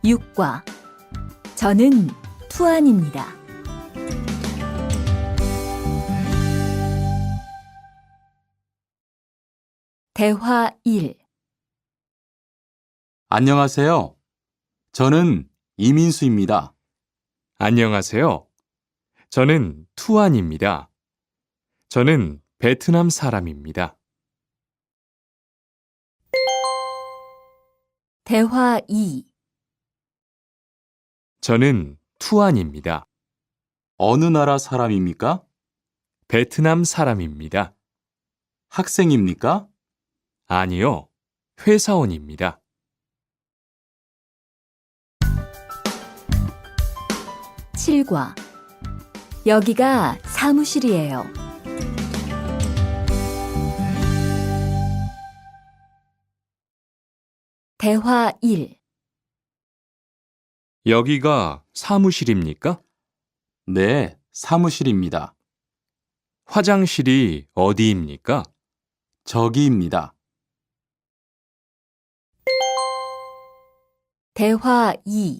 6과 저는 투안입니다. 대화 1. 안녕하세요. 저는 이민수입니다. 안녕하세요. 저는 투안입니다. 저는 베트남 사람입니다. 대화 2. 저는 투안입니다. 어느 나라 사람입니까? 베트남 사람입니다. 학생입니까? 아니요, 회사원입니다. 7과 여기가 사무실이에요. 대화 1. 여기가 사무실입니까? 네, 사무실입니다. 화장실이 어디입니까? 저기입니다. 대화 2.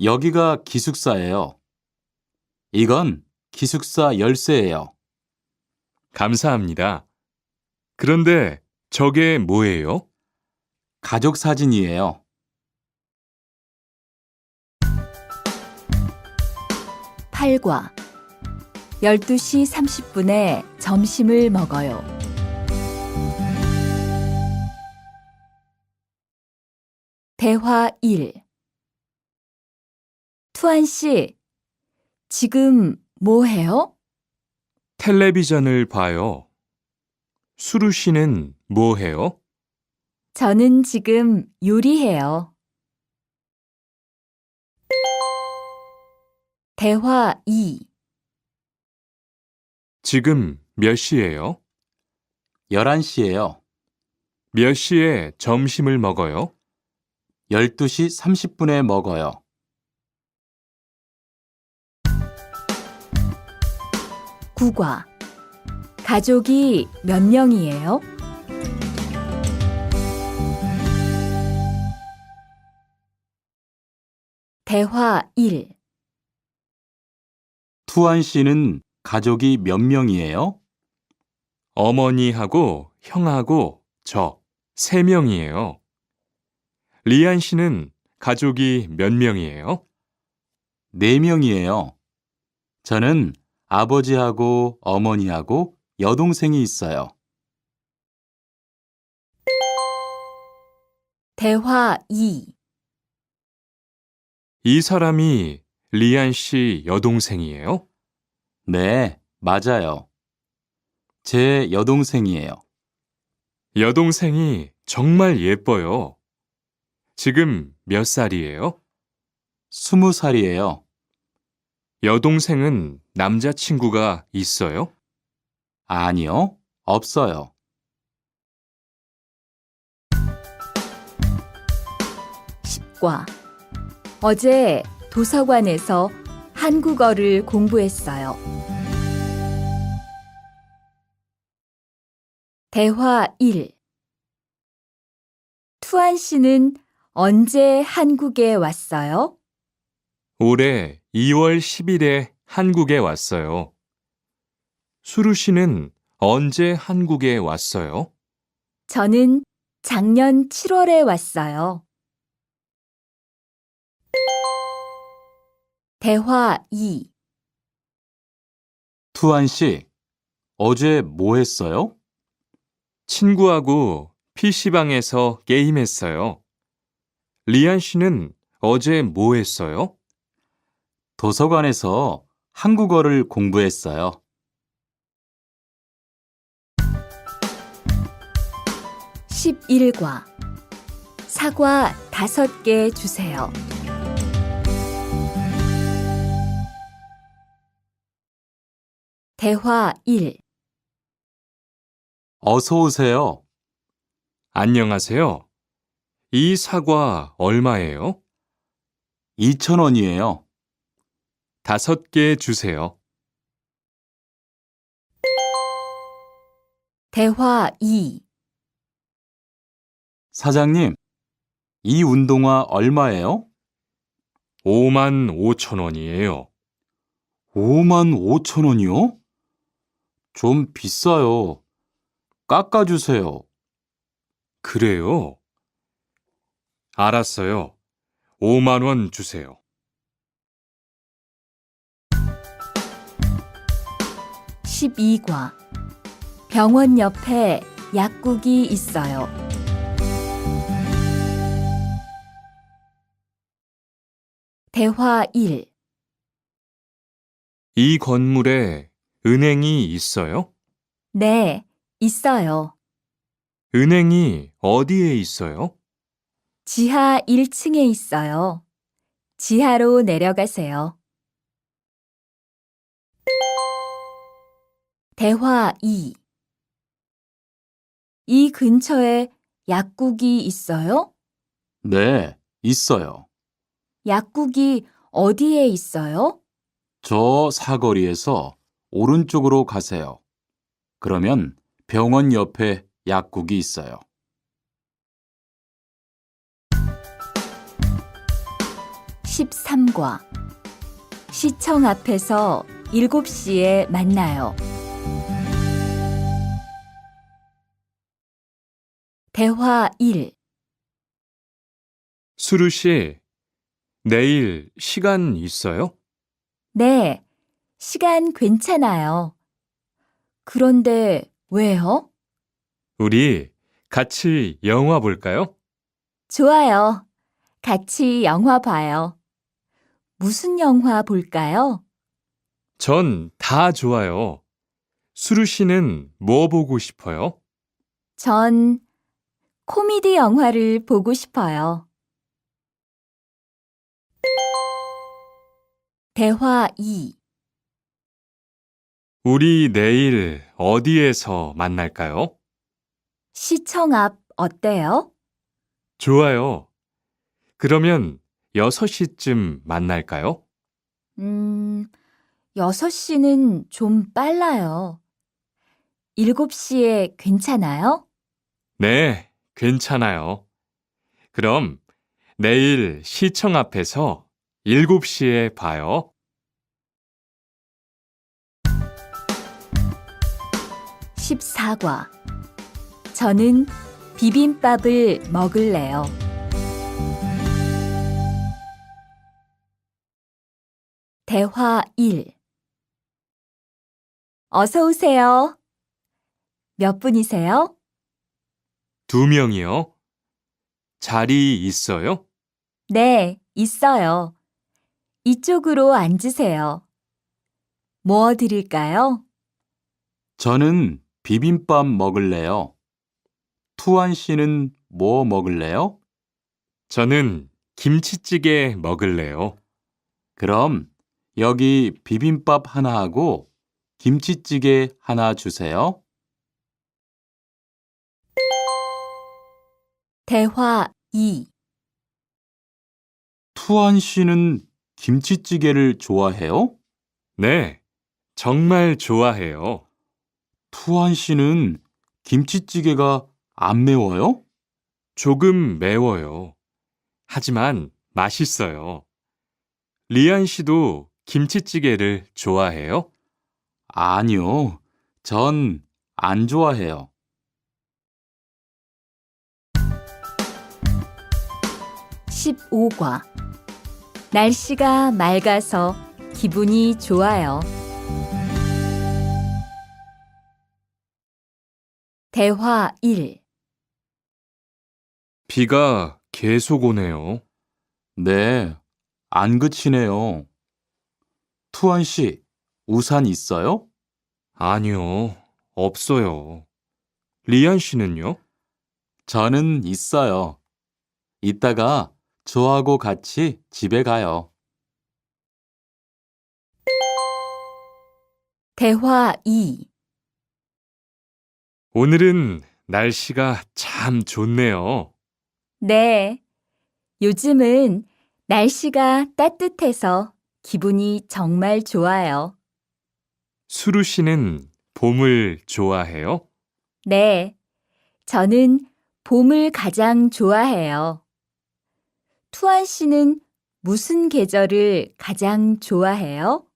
여기가 기숙사예요. 이건 기숙사 열쇠예요. 감사합니다. 그런데 저게 뭐예요? 가족 사진이에요. 8과 12시 30분에 점심을 먹어요. 대화 1. 투안 씨, 지금 뭐 해요? 텔레비전을 봐요. 수루 씨는 뭐 해요? 저는 지금 요리해요. 대화 2. 지금 몇 시예요? 11시예요. 몇 시에 점심을 먹어요? 12시 30분에 먹어요. 구과 가족이 몇 명이에요? 대화 1. 투안 씨는 가족이 몇 명이에요? 어머니하고 형하고 저 3명이에요. 리안 씨는 가족이 몇 명이에요? 4명이에요. 저는 아버지하고 어머니하고 여동생이 있어요. 대화 2. 이 사람이 리안 씨 여동생이에요? 네, 맞아요. 제 여동생이에요. 여동생이 정말 예뻐요. 지금 몇 살이에요? 20살이에요. 여동생은 남자친구가 있어요? 아니요, 없어요. 10과 어제 도서관에서 한국어를 공부했어요. 대화 1. 투안 씨는 언제 한국에 왔어요? 올해 2월 10일에 한국에 왔어요. 수루 씨는 언제 한국에 왔어요? 저는 작년 7월에 왔어요. 대화 2. 투안 씨, 어제 뭐 했어요? 친구하고 PC방에서 게임했어요. 리안 씨는 어제 뭐 했어요? 도서관에서 한국어를 공부했어요. 11과 사과 5개 주세요. 대화 1. 어서 오세요. 안녕하세요. 이 사과 얼마예요? 2,000원이에요. 5개 주세요. 대화 2. 사장님, 이 운동화 얼마예요? 5만 5천 원이에요. 5만 5천 원이요? 좀 비싸요. 깎아주세요. 그래요? 알았어요. 5만 원 주세요. 12과 병원 옆에 약국이 있어요. 대화 1. 이 건물에 은행이 있어요? 네, 있어요. 은행이 어디에 있어요? 지하 1층에 있어요. 지하로 내려가세요. 대화 2. 이 근처에 약국이 있어요? 네, 있어요. 약국이 어디에 있어요? 저 사거리에서 오른쪽으로 가세요. 그러면 병원 옆에 약국이 있어요. 13과 시청 앞에서 7시에 만나요. 대화 1. 수루 씨, 내일 시간 있어요? 네, 시간 괜찮아요. 그런데 왜요? 우리 같이 영화 볼까요? 좋아요. 같이 영화 봐요. 무슨 영화 볼까요? 전 다 좋아요. 수루 씨는 뭐 보고 싶어요? 전 코미디 영화를 보고 싶어요. 대화 2. 우리 내일 어디에서 만날까요? 시청 앞 어때요? 좋아요. 그러면 6시쯤 만날까요? 6시는 좀 빨라요. 7시에 괜찮아요? 네, 괜찮아요. 그럼 내일 시청 앞에서 7시에 봐요. 14과 저는 비빔밥을 먹을래요. 대화 1. 어서 오세요. 몇 분이세요? 2명이요. 자리 있어요? 네, 있어요. 이쪽으로 앉으세요. 뭐 드릴까요? 저는 비빔밥 먹을래요. 투안 씨는 뭐 먹을래요? 저는 김치찌개 먹을래요. 그럼 여기 비빔밥 하나 하고 김치찌개 하나 주세요. 대화 2. 투안 씨는 김치찌개를 좋아해요? 네, 정말 좋아해요. 투안 씨는 김치찌개가 안 매워요? 조금 매워요. 하지만 맛있어요. 리안 씨도 김치찌개를 좋아해요? 아니요. 전 안 좋아해요. 15과 날씨가 맑아서 기분이 좋아요. 대화 1. 비가 계속 오네요. 네, 안 그치네요. 투안 씨, 우산 있어요? 아니요, 없어요. 리안 씨는요? 저는 있어요. 이따가 저하고 같이 집에 가요. 대화 2. 오늘은 날씨가 참 좋네요. 네, 요즘은 날씨가 따뜻해서 기분이 정말 좋아요. 수루 씨는 봄을 좋아해요? 네, 저는 봄을 가장 좋아해요. 투안 씨는 무슨 계절을 가장 좋아해요?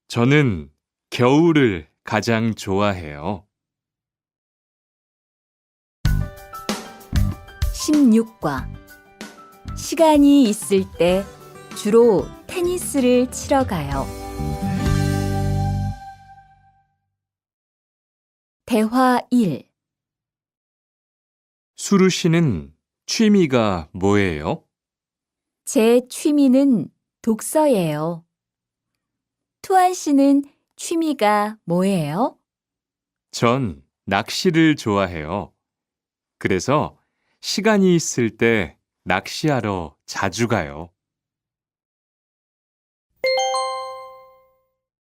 저는 겨울을 가장 좋아해요. 16과 시간이 있을 때 주로 테니스를 치러 가요. 대화 1. 수루 씨는 취미가 뭐예요? 제 취미는 독서예요. 투안 씨는 취미가 뭐예요? 전 낚시를 좋아해요. 그래서 시간이 있을 때 낚시하러 자주 가요.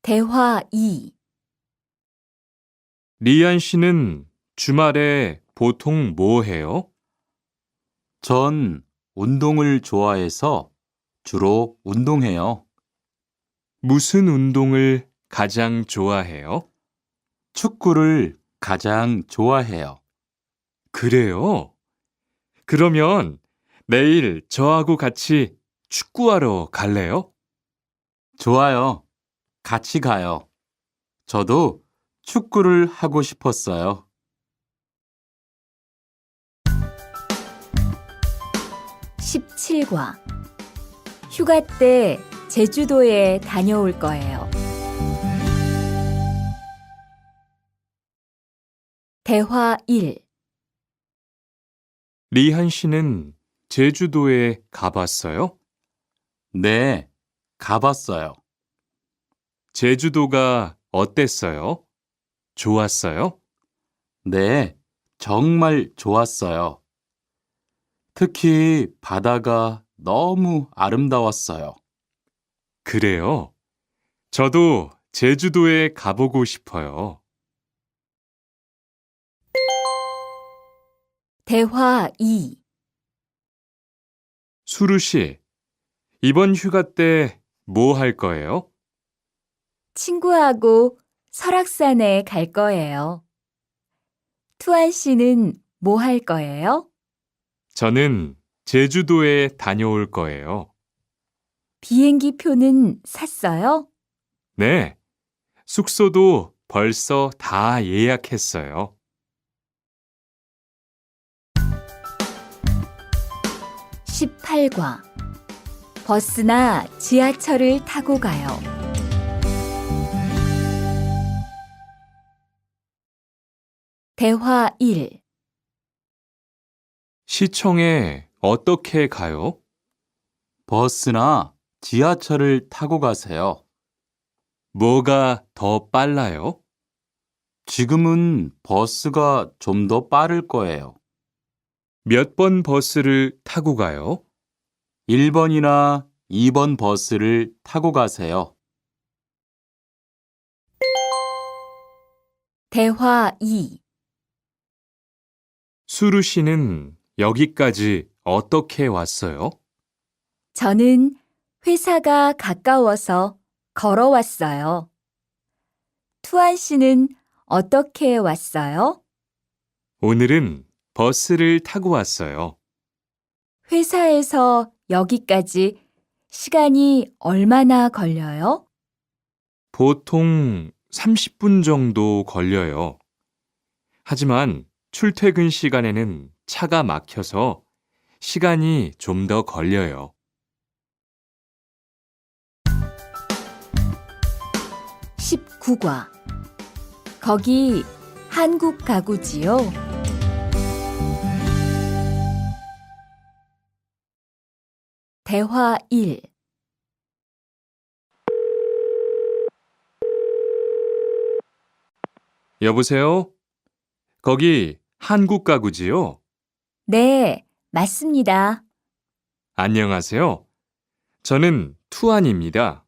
대화 2. 리안 씨는 주말에 보통 뭐 해요? 전 운동을 좋아해서 주로 운동해요. 무슨 운동을 가장 좋아해요? 축구를 가장 좋아해요. 그래요? 그러면 내일 저하고 같이 축구하러 갈래요? 좋아요. 같이 가요. 저도 축구를 하고 싶었어요. 17과 휴가 때 제주도에 다녀올 거예요. 대화 1. 리한 씨는 제주도에 가봤어요? 네, 가봤어요. 제주도가 어땠어요? 좋았어요? 네, 정말 좋았어요. 특히 바다가 너무 아름다웠어요. 그래요? 저도 제주도에 가보고 싶어요. 대화 2. 수루 씨, 이번 휴가 때 뭐 할 거예요? 친구하고 설악산에 갈 거예요. 투안 씨는 뭐 할 거예요? 저는 제주도에 다녀올 거예요. 비행기 표는 샀어요? 네, 숙소도 벌써 다 예약했어요. 18과 버스나 지하철을 타고 가요. 대화 1. 시청에 어떻게 가요? 버스나 지하철을 타고 가세요. 뭐가 더 빨라요? 지금은 버스가 좀 더 빠를 거예요. 몇 번 버스를 타고 가요? 1번이나 2번 버스를 타고 가세요. 대화 2. 수루 씨는 여기까지 어떻게 왔어요? 저는 회사가 가까워서 걸어왔어요. 투안 씨는 어떻게 왔어요? 오늘은 버스를 타고 왔어요. 회사에서 여기까지 시간이 얼마나 걸려요? 보통 30분 정도 걸려요. 하지만 출퇴근 시간에는 차가 막혀서 시간이 좀 더 걸려요. 19과 거기 한국 가구지요? 대화 1. 여보세요? 거기 한국 가구지요? 네, 맞습니다. 안녕하세요. 저는 투안입니다.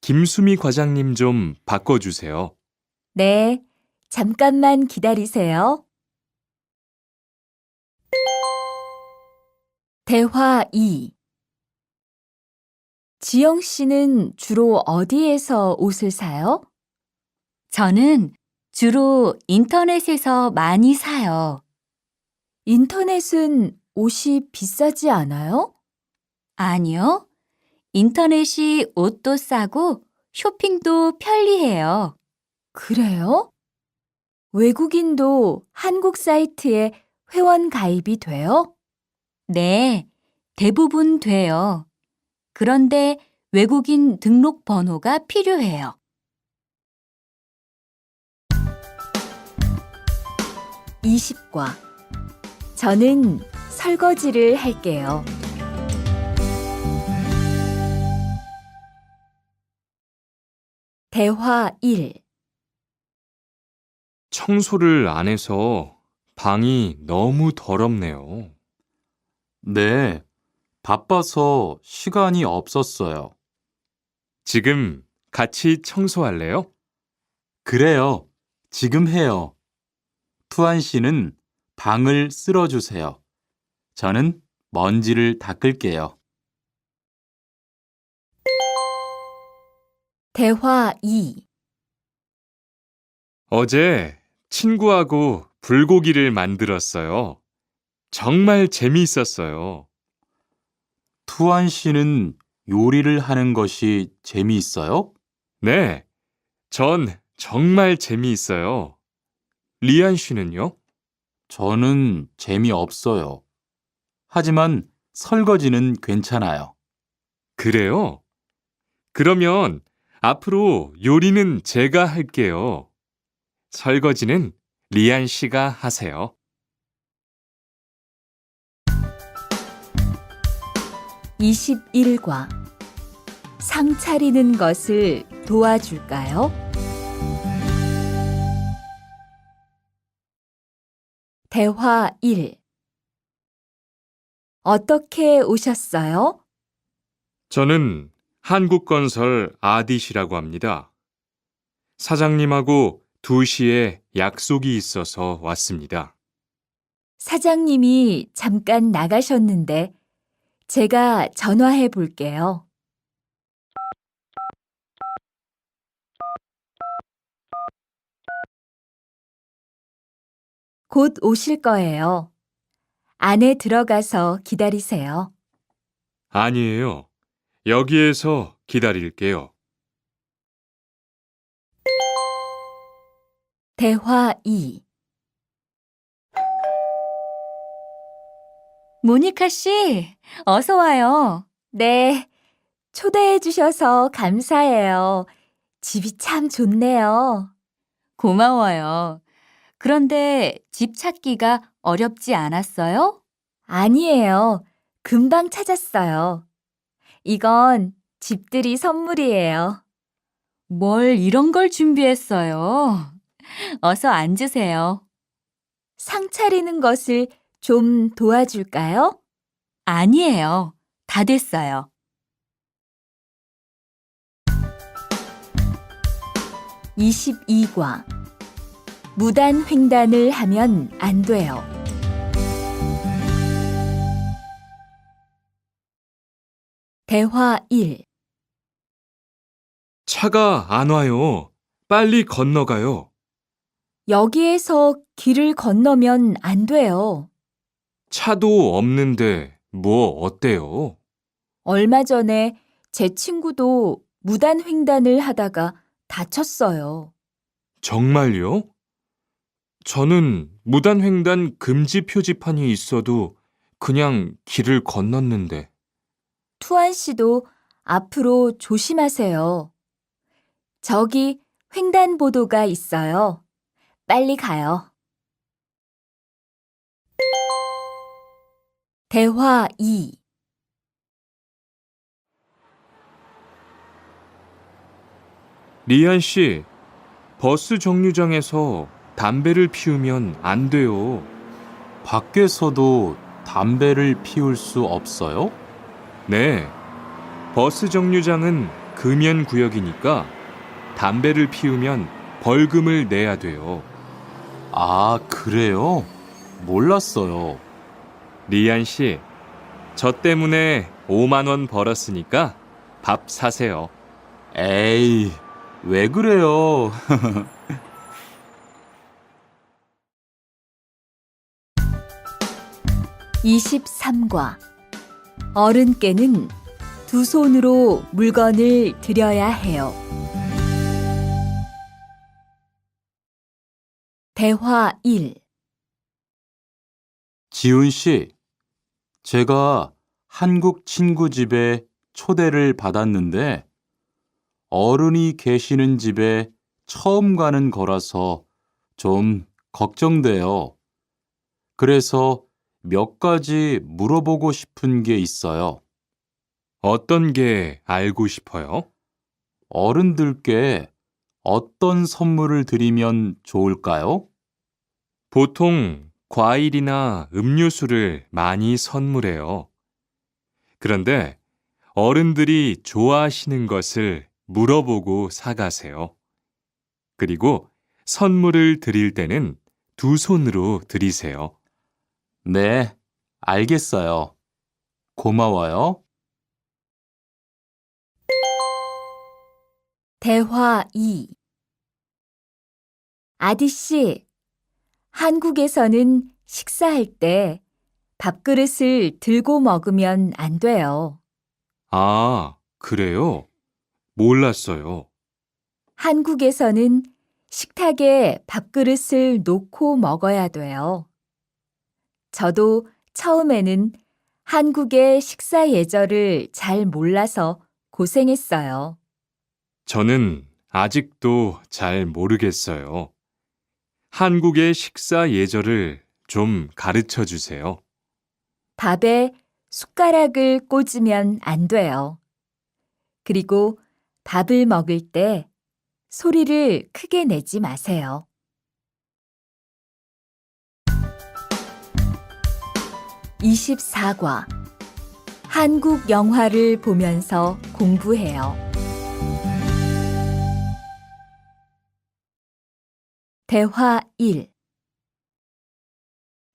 김수미 과장님 좀 바꿔주세요. 네, 잠깐만 기다리세요. 대화 2. 지영 씨는 주로 어디에서 옷을 사요? 저는 주로 인터넷에서 많이 사요. 인터넷은 옷이 비싸지 않아요? 아니요. 인터넷이 옷도 싸고 쇼핑도 편리해요. 그래요? 외국인도 한국 사이트에 회원 가입이 돼요? 네, 대부분 돼요. 그런데 외국인 등록 번호가 필요해요. 20과 저는 설거지를 할게요. 대화 1. 청소를 안 해서 방이 너무 더럽네요. 네, 바빠서 시간이 없었어요. 지금 같이 청소할래요? 그래요. 지금 해요. 투안 씨는 방을 쓸어주세요. 저는 먼지를 닦을게요. 대화 2. 어제 친구하고 불고기를 만들었어요. 정말 재미있었어요. 투안 씨는 요리를 하는 것이 재미있어요? 네, 전 정말 재미있어요. 리안 씨는요? 저는 재미없어요. 하지만 설거지는 괜찮아요. 그래요? 그러면 앞으로 요리는 제가 할게요. 설거지는 리안 씨가 하세요. 21과 상 차리는 것을 도와줄까요? 대화 1. 어떻게 오셨어요? 저는 한국건설 아디시라고 합니다. 사장님하고 2시에 약속이 있어서 왔습니다. 사장님이 잠깐 나가셨는데 제가 전화해 볼게요. 곧 오실 거예요. 안에 들어가서 기다리세요. 아니에요. 여기에서 기다릴게요. 대화 2. 모니카 씨, 어서 와요. 네, 초대해 주셔서 감사해요. 집이 참 좋네요. 고마워요. 그런데 집 찾기가 어렵지 않았어요? 아니에요. 금방 찾았어요. 이건 집들이 선물이에요. 뭘 이런 걸 준비했어요? 어서 앉으세요. 상 차리는 것을 좀 도와줄까요? 아니에요. 다 됐어요. 22과 무단 횡단을 하면 안 돼요. 대화 1. 차가 안 와요. 빨리 건너가요. 여기에서 길을 건너면 안 돼요. 차도 없는데 뭐 어때요? 얼마 전에 제 친구도 무단 횡단을 하다가 다쳤어요. 정말요? 저는 무단횡단 금지 표지판이 있어도 그냥 길을 건넜는데. 투안 씨도 앞으로 조심하세요. 저기 횡단보도가 있어요. 빨리 가요. 대화 2. 리안 씨, 버스 정류장에서 담배를 피우면 안 돼요. 밖에서도 담배를 피울 수 없어요? 네, 버스 정류장은 금연 구역이니까 담배를 피우면 벌금을 내야 돼요. 아, 그래요? 몰랐어요. 리안 씨, 저 때문에 5만 원 벌었으니까 밥 사세요. 에이, 왜 그래요? (23과) 어른께는 두 손으로 물건을 들여야 해요. 대화 1. 지훈 씨, 제가 한국 친구 집에 초대를 받았는데 어른이 계시는 집에 처음 가는 거라서 좀 걱정돼요. 그래서 몇 가지 물어보고 싶은 게 있어요. 어떤 게 알고 싶어요? 어른들께 어떤 선물을 드리면 좋을까요? 보통 과일이나 음료수를 많이 선물해요. 그런데 어른들이 좋아하시는 것을 물어보고 사가세요. 그리고 선물을 드릴 때는 두 손으로 드리세요. 네, 알겠어요. 고마워요. 대화 2. 아디씨, 한국에서는 식사할 때 밥그릇을 들고 먹으면 안 돼요. 아, 그래요? 몰랐어요. 한국에서는 식탁에 밥그릇을 놓고 먹어야 돼요. 저도 처음에는 한국의 식사 예절을 잘 몰라서 고생했어요. 저는 아직도 잘 모르겠어요. 한국의 식사 예절을 좀 가르쳐 주세요. 밥에 숟가락을 꽂으면 안 돼요. 그리고 밥을 먹을 때 소리를 크게 내지 마세요. 24과 한국 영화를 보면서 공부해요. 대화 1.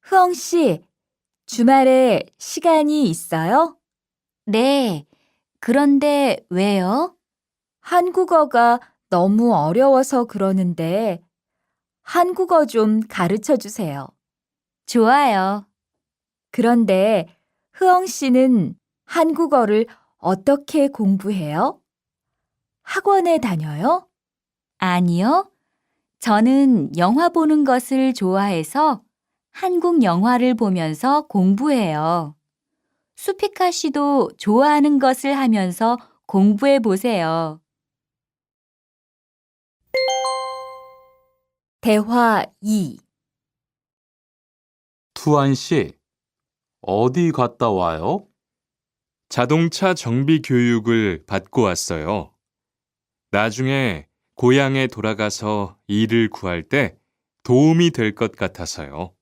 흐엉 씨, 주말에 시간이 있어요? 네. 그런데 왜요? 한국어가 너무 어려워서 그러는데 한국어 좀 가르쳐 주세요. 좋아요. 그런데 흐엉 씨는 한국어를 어떻게 공부해요? 학원에 다녀요? 아니요. 저는 영화 보는 것을 좋아해서 한국 영화를 보면서 공부해요. 수피카 씨도 좋아하는 것을 하면서 공부해 보세요. 대화 2. 투안 씨, 어디 갔다 와요? 자동차 정비 교육을 받고 왔어요. 나중에 고향에 돌아가서 일을 구할 때 도움이 될 것 같아서요.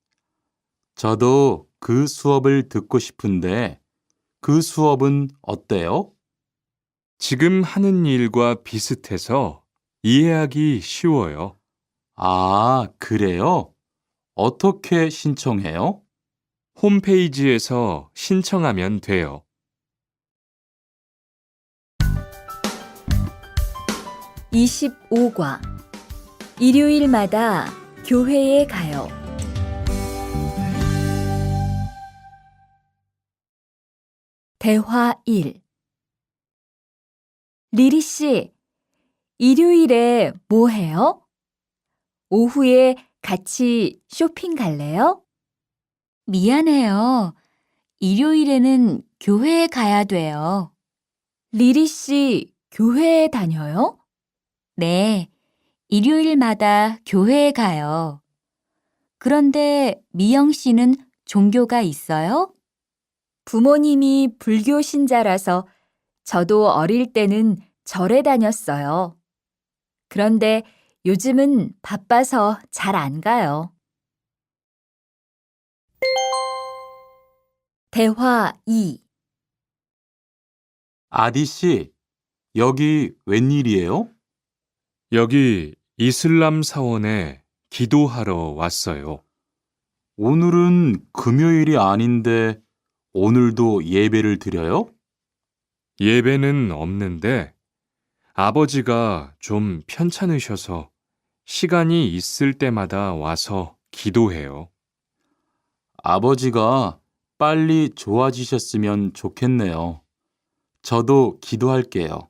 저도 그 수업을 듣고 싶은데 그 수업은 어때요? 지금 하는 일과 비슷해서 이해하기 쉬워요. 아, 그래요? 어떻게 신청해요? 홈페이지에서 신청하면 돼요. 25과 일요일마다 교회에 가요. 대화 1. 리리 씨, 일요일에 뭐 해요? 오후에 같이 쇼핑 갈래요? 미안해요. 일요일에는 교회에 가야 돼요. 리리 씨, 교회에 다녀요? 네, 일요일마다 교회에 가요. 그런데 미영 씨는 종교가 있어요? 부모님이 불교 신자라서 저도 어릴 때는 절에 다녔어요. 그런데 요즘은 바빠서 잘 안 가요. 대화 2. 아디 씨, 여기 웬일이에요? 여기 이슬람 사원에 기도하러 왔어요. 오늘은 금요일이 아닌데 오늘도 예배를 드려요? 예배는 없는데 아버지가 좀 편찮으셔서 시간이 있을 때마다 와서 기도해요. 아버지가 빨리 좋아지셨으면 좋겠네요. 저도 기도할게요.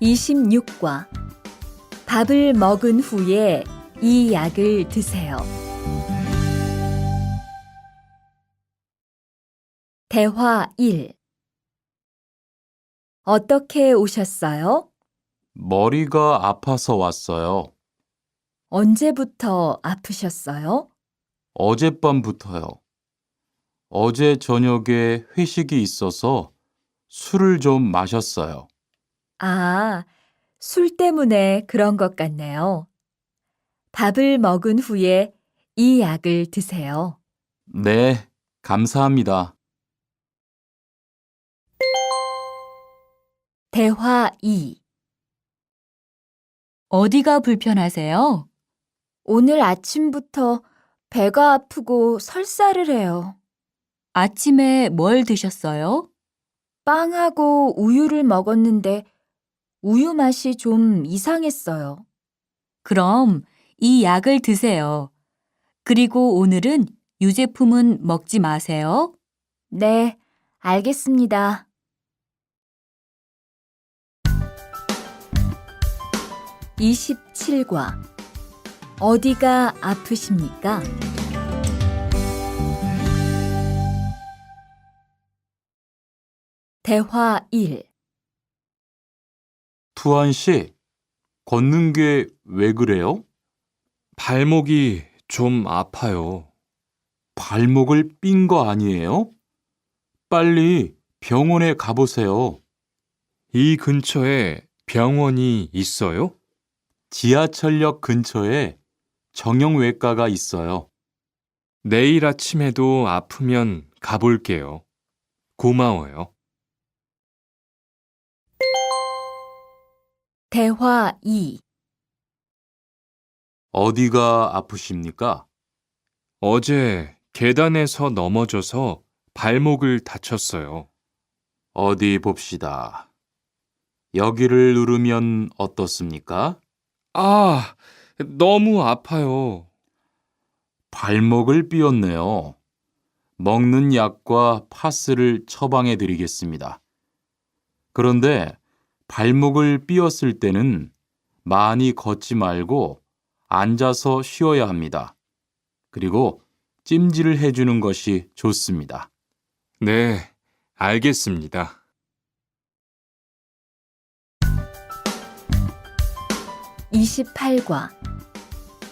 26과 밥을 먹은 후에 이 약을 드세요. 대화 1. 어떻게 오셨어요? 머리가 아파서 왔어요. 언제부터 아프셨어요? 어젯밤부터요. 어제 저녁에 회식이 있어서 술을 좀 마셨어요. 아, 술 때문에 그런 것 같네요. 밥을 먹은 후에 이 약을 드세요. 네, 감사합니다. 대화 2. 어디가 불편하세요? 오늘 아침부터 배가 아프고 설사를 해요. 아침에 뭘 드셨어요? 빵하고 우유를 먹었는데 우유 맛이 좀 이상했어요. 그럼 이 약을 드세요. 그리고 오늘은 유제품은 먹지 마세요. 네, 알겠습니다. 27과 어디가 아프십니까? 대화 1. 투안 씨, 걷는 게 왜 그래요? 발목이 좀 아파요. 발목을 삔 거 아니에요? 빨리 병원에 가보세요. 이 근처에 병원이 있어요? 지하철역 근처에 정형외과가 있어요. 내일 아침에도 아프면 가볼게요. 고마워요. 대화 2. 어디가 아프십니까? 어제 계단에서 넘어져서 발목을 다쳤어요. 어디 봅시다. 여기를 누르면 어떻습니까? 아, 너무 아파요. 발목을 삐었네요. 먹는 약과 파스를 처방해 드리겠습니다. 그런데 발목을 삐었을 때는 많이 걷지 말고 앉아서 쉬어야 합니다. 그리고 찜질을 해주는 것이 좋습니다. 네, 알겠습니다. 28과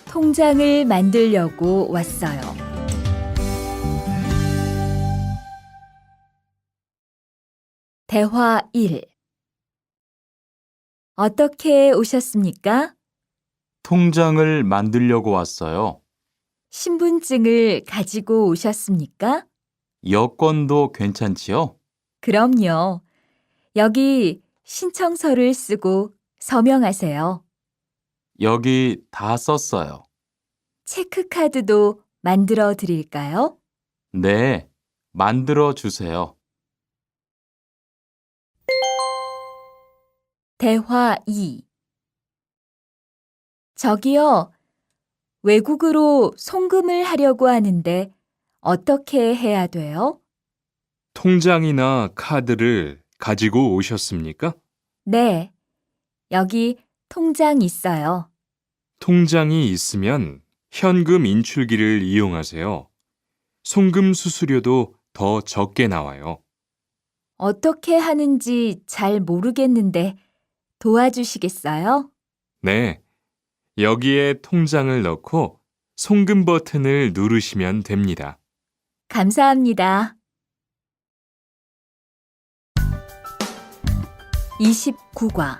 통장을 만들려고 왔어요. 대화 1. 어떻게 오셨습니까? 통장을 만들려고 왔어요. 신분증을 가지고 오셨습니까? 여권도 괜찮지요? 그럼요. 여기 신청서를 쓰고 서명하세요. 여기 다 썼어요. 체크카드도 만들어 드릴까요? 네, 만들어 주세요. 대화 2. 저기요, 외국으로 송금을 하려고 하는데 어떻게 해야 돼요? 통장이나 카드를 가지고 오셨습니까? 네, 여기 통장 있어요. 통장이 있으면 현금 인출기를 이용하세요. 송금 수수료도 더 적게 나와요. 어떻게 하는지 잘 모르겠는데 도와주시겠어요? 네, 여기에 통장을 넣고 송금 버튼을 누르시면 됩니다. 감사합니다. 29과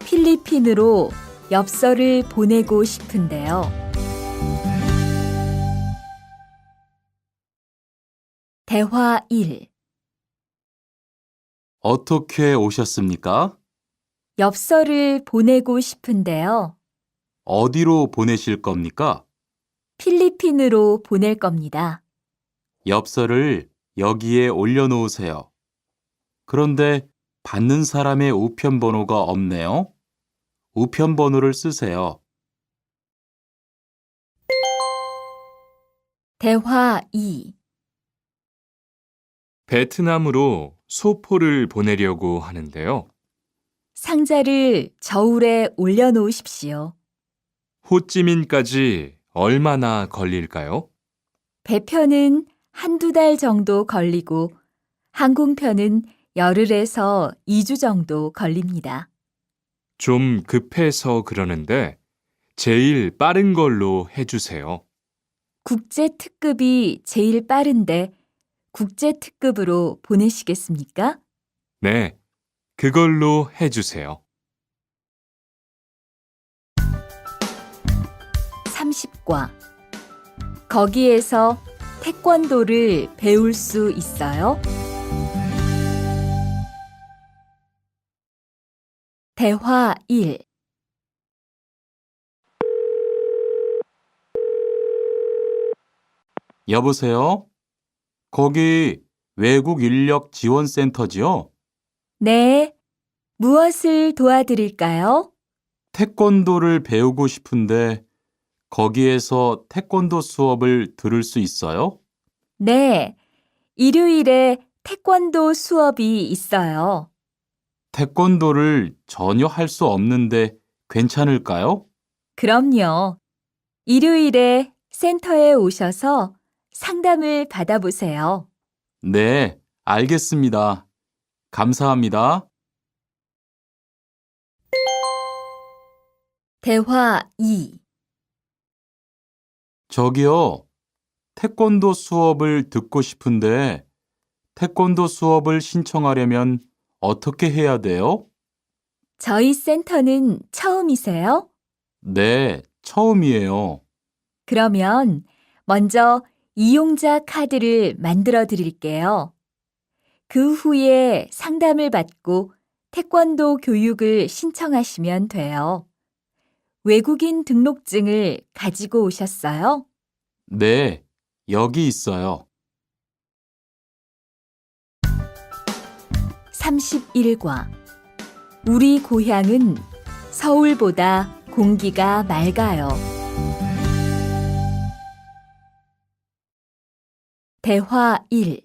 필리핀으로 엽서를 보내고 싶은데요. 대화 1. 어떻게 오셨습니까? 엽서를 보내고 싶은데요. 어디로 보내실 겁니까? 필리핀으로 보낼 겁니다. 엽서를 여기에 올려놓으세요. 그런데 받는 사람의 우편 번호가 없네요. 우편 번호를 쓰세요. 대화 2. 베트남으로 소포를 보내려고 하는데요. 상자를 저울에 올려놓으십시오. 호찌민까지 얼마나 걸릴까요? 배편은 한두 달 정도 걸리고 항공편은 열흘에서 2주 정도 걸립니다. 좀 급해서 그러는데 제일 빠른 걸로 해주세요. 국제 특급이 제일 빠른데 국제 특급으로 보내시겠습니까? 네, 그걸로 해주세요. 30과. 거기에서 태권도를 배울 수 있어요? 대화 1. 여보세요? 거기 외국 인력 지원센터지요? 네. 무엇을 도와드릴까요? 태권도를 배우고 싶은데 거기에서 태권도 수업을 들을 수 있어요? 네. 일요일에 태권도 수업이 있어요. 태권도를 전혀 할 수 없는데 괜찮을까요? 그럼요. 일요일에 센터에 오셔서 상담을 받아보세요. 네, 알겠습니다. 감사합니다. 대화 2. 저기요, 태권도 수업을 듣고 싶은데 태권도 수업을 신청하려면 어떻게 해야 돼요? 저희 센터는 처음이세요? 네, 처음이에요. 그러면 먼저 이용자 카드를 만들어 드릴게요. 그 후에 상담을 받고 태권도 교육을 신청하시면 돼요. 외국인 등록증을 가지고 오셨어요? 네, 여기 있어요. 31과. 우리 고향은 서울보다 공기가 맑아요. 대화 1.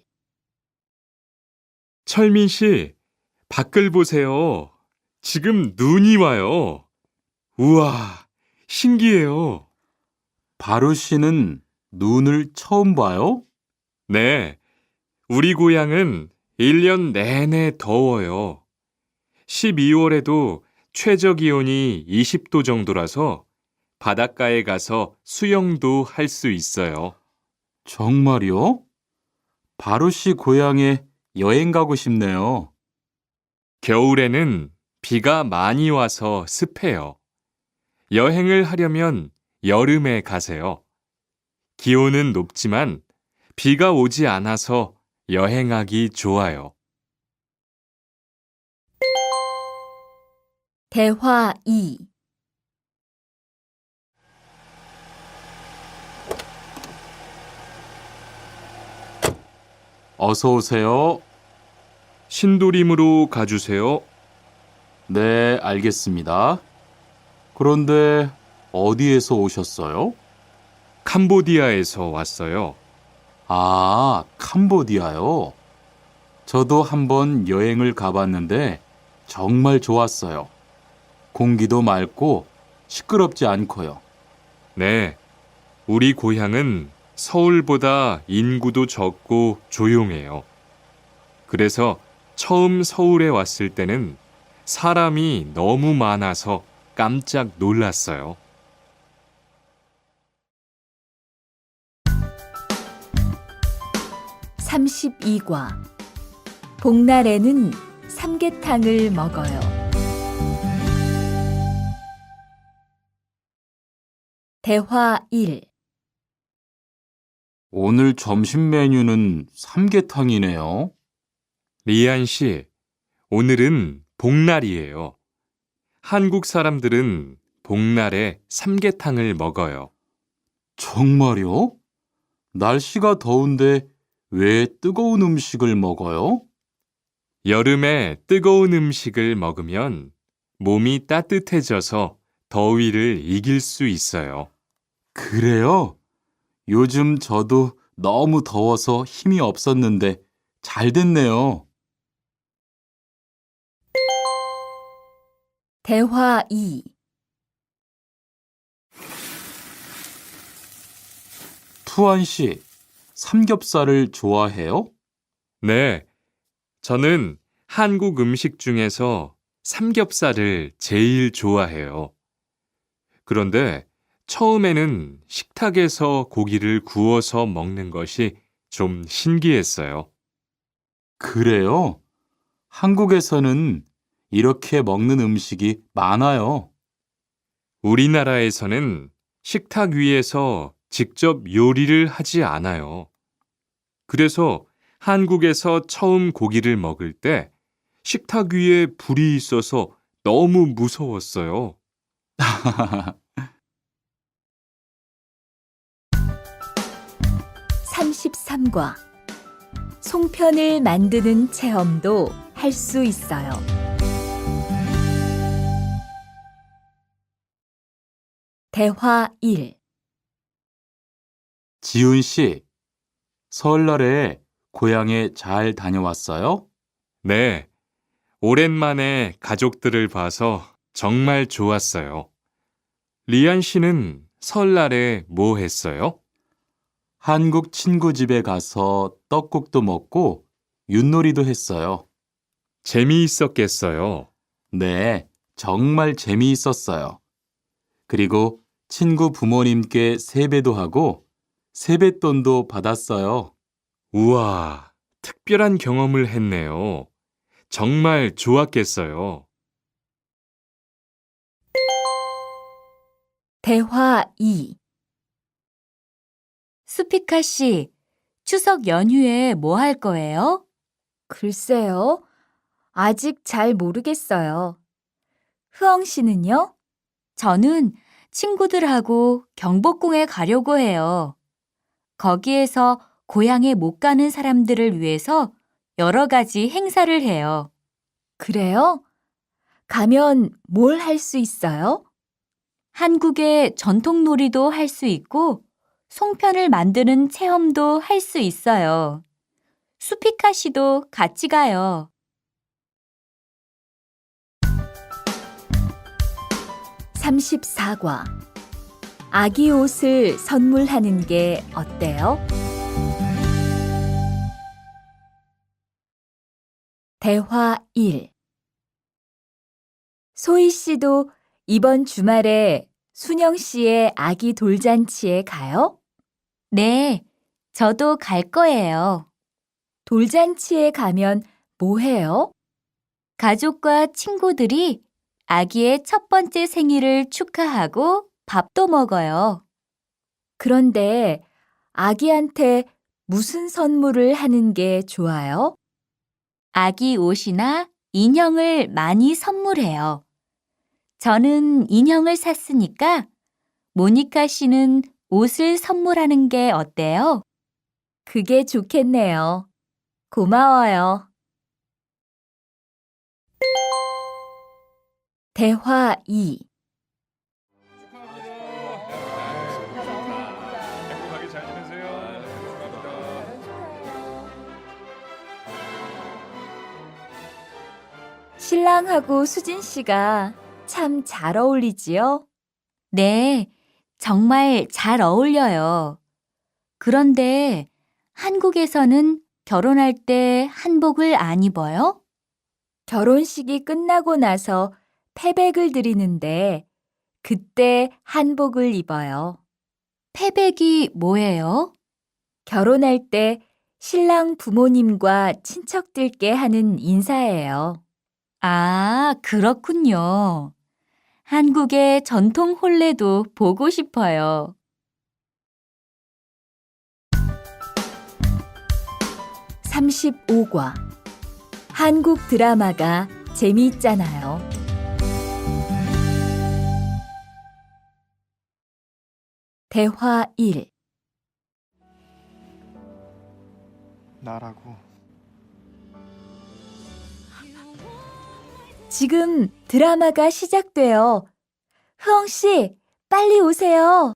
철민 씨, 밖을 보세요. 지금 눈이 와요. 우와, 신기해요. 바루 씨는 눈을 처음 봐요? 네, 우리 고향은 1년 내내 더워요. 12월에도 최저 기온이 20도 정도라서 바닷가에 가서 수영도 할 수 있어요. 정말요? 바루 씨 고향에 여행 가고 싶네요. 겨울에는 비가 많이 와서 습해요. 여행을 하려면 여름에 가세요. 기온은 높지만 비가 오지 않아서 여행하기 좋아요. 대화 2. 어서 오세요. 신도림으로 가주세요. 네, 알겠습니다. 그런데 어디에서 오셨어요? 캄보디아에서 왔어요. 아, 캄보디아요. 저도 한번 여행을 가봤는데 정말 좋았어요. 공기도 맑고 시끄럽지 않고요. 네, 우리 고향은 서울보다 인구도 적고 조용해요. 그래서 처음 서울에 왔을 때는 사람이 너무 많아서 깜짝 놀랐어요. 32과. 복날에는 삼계탕을 먹어요. 대화 1. 오늘 점심 메뉴는 삼계탕이네요. 리안 씨, 오늘은 복날이에요. 한국 사람들은 복날에 삼계탕을 먹어요. 정말요? 날씨가 더운데 왜 뜨거운 음식을 먹어요? 여름에 뜨거운 음식을 먹으면 몸이 따뜻해져서 더위를 이길 수 있어요. 그래요? 요즘 저도 너무 더워서 힘이 없었는데 잘 됐네요. 대화 2. 투안 씨, 삼겹살을 좋아해요? 네, 저는 한국 음식 중에서 삼겹살을 제일 좋아해요. 그런데 처음에는 식탁에서 고기를 구워서 먹는 것이 좀 신기했어요. 그래요? 한국에서는 이렇게 먹는 음식이 많아요. 우리나라에서는 식탁 위에서 직접 요리를 하지 않아요. 그래서 한국에서 처음 고기를 먹을 때 식탁 위에 불이 있어서 너무 무서웠어요. 33과 송편을 만드는 체험도 할 수 있어요. 대화 1. 지훈 씨, 설날에 고향에 잘 다녀왔어요? 네, 오랜만에 가족들을 봐서 정말 좋았어요. 리안 씨는 설날에 뭐 했어요? 한국 친구 집에 가서 떡국도 먹고 윷놀이도 했어요. 재미있었겠어요. 네, 정말 재미있었어요. 그리고 친구 부모님께 세배도 하고 세뱃돈도 받았어요. 우와, 특별한 경험을 했네요. 정말 좋았겠어요. 대화 2. 수피카 씨, 추석 연휴에 뭐 할 거예요? 글쎄요. 아직 잘 모르겠어요. 흐엉 씨는요? 저는 친구들하고 경복궁에 가려고 해요. 거기에서 고향에 못 가는 사람들을 위해서 여러 가지 행사를 해요. 그래요? 가면 뭘 할 수 있어요? 한국의 전통 놀이도 할 수 있고 송편을 만드는 체험도 할 수 있어요. 수피카 씨도 같이 가요. 34과 아기 옷을 선물하는 게 어때요? 대화 1. 소희 씨도 이번 주말에 순영 씨의 아기 돌잔치에 가요? 네, 저도 갈 거예요. 돌잔치에 가면 뭐 해요? 가족과 친구들이 아기의 첫 번째 생일을 축하하고 밥도 먹어요. 그런데 아기한테 무슨 선물을 하는 게 좋아요? 아기 옷이나 인형을 많이 선물해요. 저는 인형을 샀으니까 모니카 씨는 옷을 선물하는 게 어때요? 그게 좋겠네요. 고마워요. 대화 2. 행복하게 잘 지내세요. 신랑하고 수진 씨가 참 잘 어울리지요? 네, 정말 잘 어울려요. 그런데 한국에서는 결혼할 때 한복을 안 입어요? 결혼식이 끝나고 나서 패백을 드리는데 그때 한복을 입어요. 패백이 뭐예요? 결혼할 때 신랑 부모님과 친척들께 하는 인사예요. 아, 그렇군요. 한국의 전통 혼례도 보고 싶어요. 35과 한국 드라마가 재미있잖아요. 대화 1. 나라고. 지금 드라마가 시작돼요. 흐엉 씨, 빨리 오세요.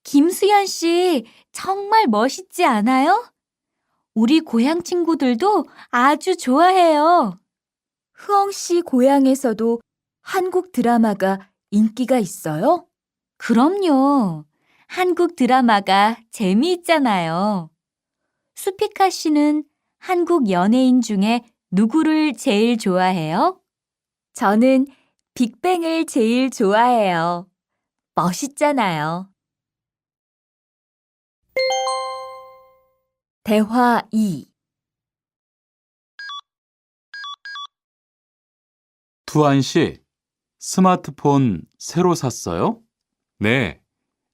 김수연 씨 정말 멋있지 않아요? 우리 고향 친구들도 아주 좋아해요. 흐엉 씨 고향에서도 한국 드라마가 인기가 있어요? 그럼요. 한국 드라마가 재미있잖아요. 수피카 씨는 한국 연예인 중에 누구를 제일 좋아해요? 저는 빅뱅을 제일 좋아해요. 멋있잖아요. 대화 2. 투안 씨, 스마트폰 새로 샀어요? 네,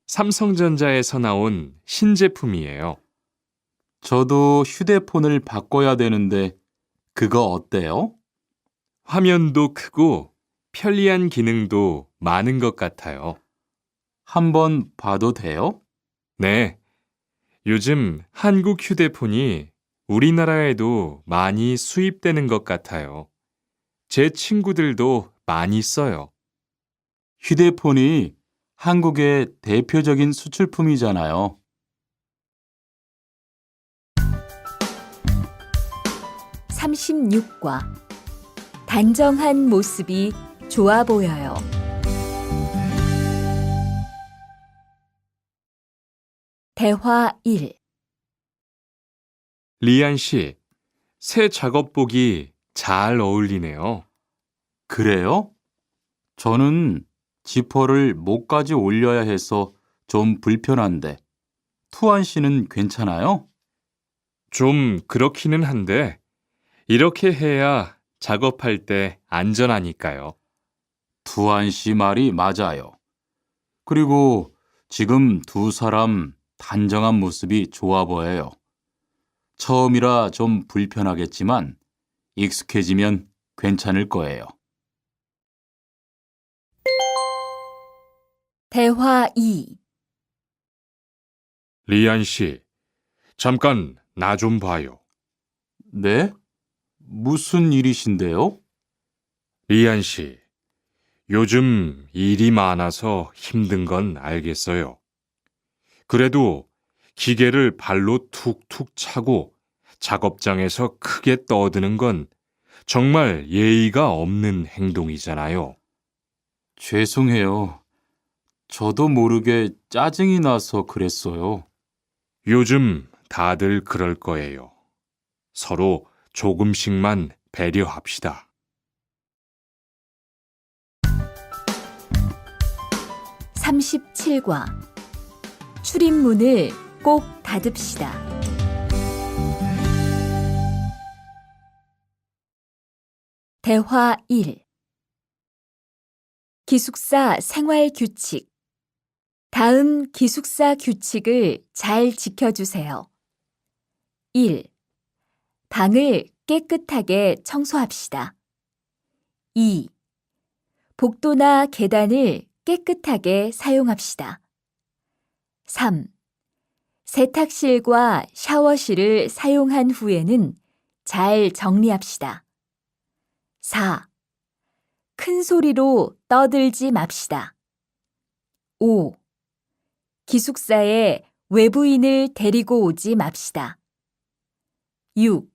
삼성전자에서 나온 신제품이에요. 저도 휴대폰을 바꿔야 되는데 그거 어때요? 화면도 크고 편리한 기능도 많은 것 같아요. 한번 봐도 돼요? 네, 요즘 한국 휴대폰이 우리나라에도 많이 수입되는 것 같아요. 제 친구들도 많이 써요. 휴대폰이 한국의 대표적인 수출품이잖아요. 36과 단정한 모습이 좋아 보여요. 대화 1. 리안 씨, 새 작업복이 잘 어울리네요. 그래요? 저는 지퍼를 목까지 올려야 해서 좀 불편한데, 투안 씨는 괜찮아요? 좀 그렇기는 한데, 이렇게 해야 작업할 때 안전하니까요. 투안 씨 말이 맞아요. 그리고 지금 두 사람 단정한 모습이 좋아 보여요. 처음이라 좀 불편하겠지만 익숙해지면 괜찮을 거예요. 대화 2. 리안 씨, 잠깐 나 좀 봐요. 네? 무슨 일이신데요? 리안 씨, 요즘 일이 많아서 힘든 건 알겠어요. 그래도 기계를 발로 툭툭 차고 작업장에서 크게 떠드는 건 정말 예의가 없는 행동이잖아요. 죄송해요. 저도 모르게 짜증이 나서 그랬어요. 요즘 다들 그럴 거예요. 서로 조금씩만 배려합시다. 37과 출입문을 꼭 닫읍시다. 대화 1. 기숙사 생활 규칙. 다음 기숙사 규칙을 잘 지켜주세요. 1. 방을 깨끗하게 청소합시다. 2. 복도나 계단을 깨끗하게 사용합시다. 3. 세탁실과 샤워실을 사용한 후에는 잘 정리합시다. 4. 큰 소리로 떠들지 맙시다. 5. 기숙사에 외부인을 데리고 오지 맙시다. 6.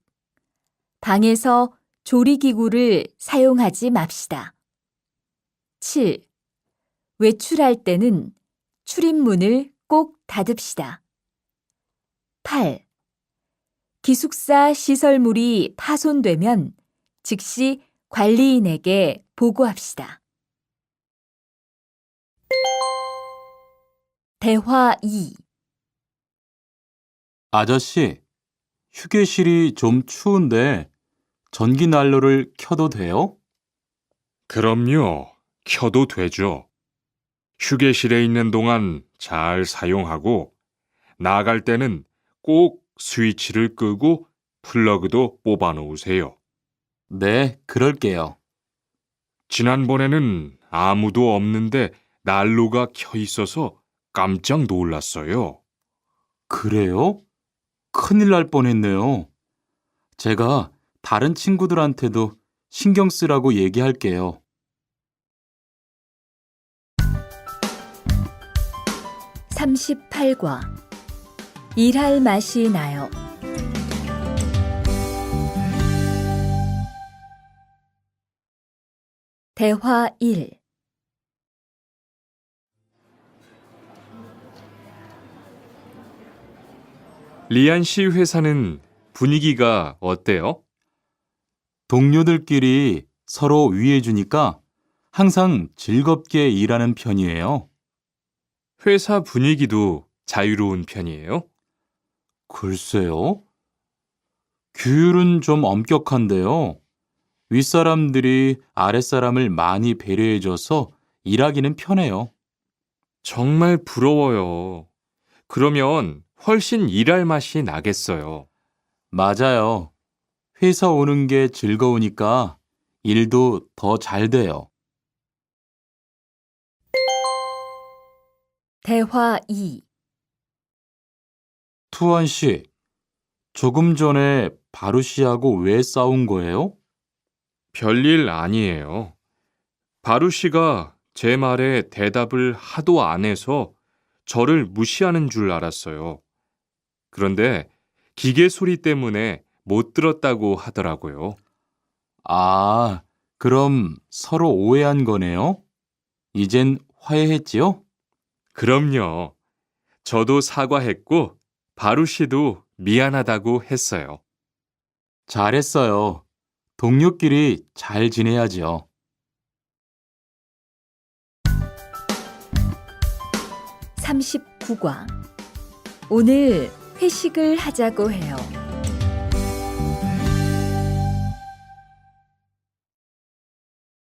방에서 조리기구를 사용하지 맙시다. 7. 외출할 때는 출입문을 꼭 닫읍시다. 8. 기숙사 시설물이 파손되면 즉시 관리인에게 보고합시다. 대화 2. 아저씨, 휴게실이 좀 추운데 전기 난로를 켜도 돼요? 그럼요. 켜도 되죠. 휴게실에 있는 동안 잘 사용하고 나갈 때는 꼭 스위치를 끄고 플러그도 뽑아 놓으세요. 네, 그럴게요. 지난번에는 아무도 없는데 난로가 켜 있어서 깜짝 놀랐어요. 그래요? 큰일 날 뻔했네요. 제가 다른 친구들한테도 신경 쓰라고 얘기할게요. 38과 일할 맛이 나요. 대화 1. 리안 씨 회사는 분위기가 어때요? 동료들끼리 서로 위해주니까 항상 즐겁게 일하는 편이에요. 회사 분위기도 자유로운 편이에요? 글쎄요. 규율은 좀 엄격한데요. 윗사람들이 아랫사람을 많이 배려해줘서 일하기는 편해요. 정말 부러워요. 그러면 훨씬 일할 맛이 나겠어요. 맞아요. 회사 오는 게 즐거우니까 일도 더 잘 돼요. 대화 2. 투원 씨, 조금 전에 바루 씨하고 왜 싸운 거예요? 별일 아니에요. 바루 씨가 제 말에 대답을 하도 안 해서 저를 무시하는 줄 알았어요. 그런데 기계 소리 때문에 못 들었다고 하더라고요. 아, 그럼 서로 오해한 거네요? 이젠 화해했지요? 그럼요. 저도 사과했고 바루 씨도 미안하다고 했어요. 잘했어요. 동료끼리 잘 지내야지요. 39과 오늘 회식을 하자고 해요.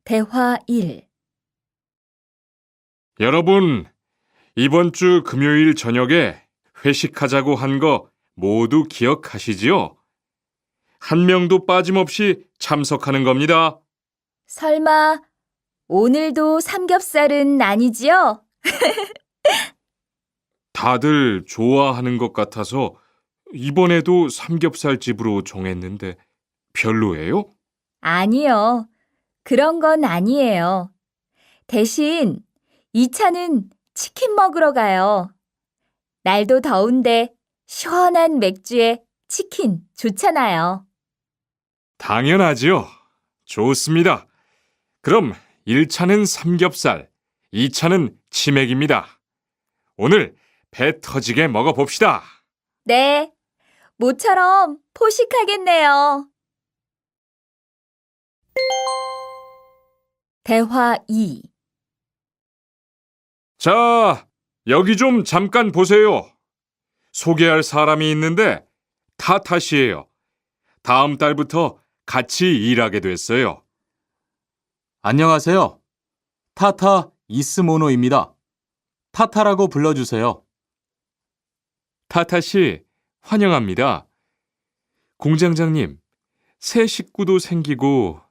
대화 1. 여러분, 이번 주 금요일 저녁에 회식하자고 한 거 모두 기억하시지요? 한 명도 빠짐없이 참석하는 겁니다. 설마 오늘도 삼겹살은 아니지요? 다들 좋아하는 것 같아서 이번에도 삼겹살 집으로 정했는데 별로예요? 아니요. 그런 건 아니에요. 대신 2차는 치킨 먹으러 가요. 날도 더운데 시원한 맥주에 치킨 좋잖아요. 당연하지요. 좋습니다. 그럼 1차는 삼겹살, 2차는 치맥입니다. 오늘 배 터지게 먹어봅시다. 네, 모처럼 포식하겠네요. 대화 2. 자, 여기 좀 잠깐 보세요. 소개할 사람이 있는데 타타 씨예요. 다음 달부터 같이 일하게 됐어요. 안녕하세요. 타타 이스모노입니다. 타타라고 불러주세요. 타타 씨, 환영합니다. 공장장님, 새 식구도 생기고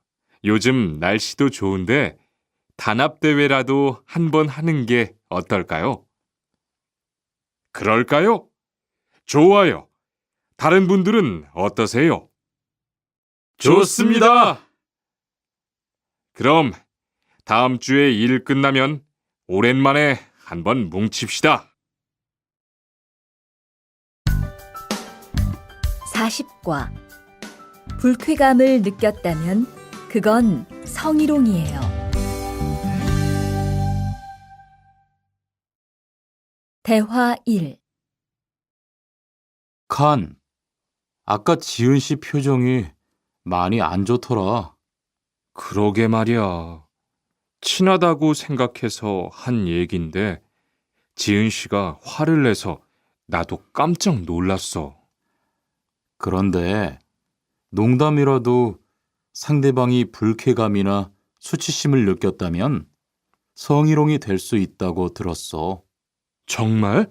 요즘 날씨도 좋은데 단합대회라도 한번 하는 게 어떨까요? 그럴까요? 좋아요. 다른 분들은 어떠세요? 좋습니다. 그럼 다음 주에 일 끝나면 오랜만에 한번 뭉칩시다. 40과 불쾌감을 느꼈다면 그건 성희롱이에요. 대화 1. 칸, 아까 지은 씨 표정이 많이 안 좋더라. 그러게 말이야. 친하다고 생각해서 한 얘긴데 지은 씨가 화를 내서 나도 깜짝 놀랐어. 그런데 농담이라도 상대방이 불쾌감이나 수치심을 느꼈다면 성희롱이 될 수 있다고 들었어. 정말?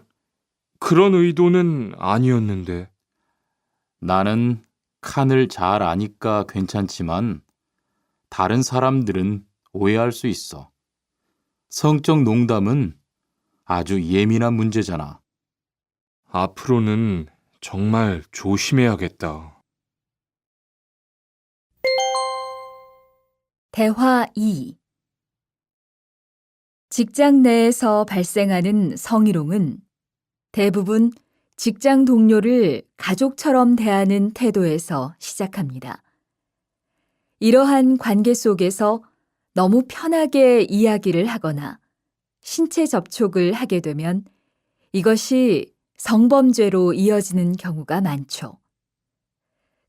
그런 의도는 아니었는데. 나는 칸을 잘 아니까 괜찮지만 다른 사람들은 오해할 수 있어. 성적 농담은 아주 예민한 문제잖아. 앞으로는 정말 조심해야겠다. 대화 2. 직장 내에서 발생하는 성희롱은 대부분 직장 동료를 가족처럼 대하는 태도에서 시작합니다. 이러한 관계 속에서 너무 편하게 이야기를 하거나 신체 접촉을 하게 되면 이것이 성범죄로 이어지는 경우가 많죠.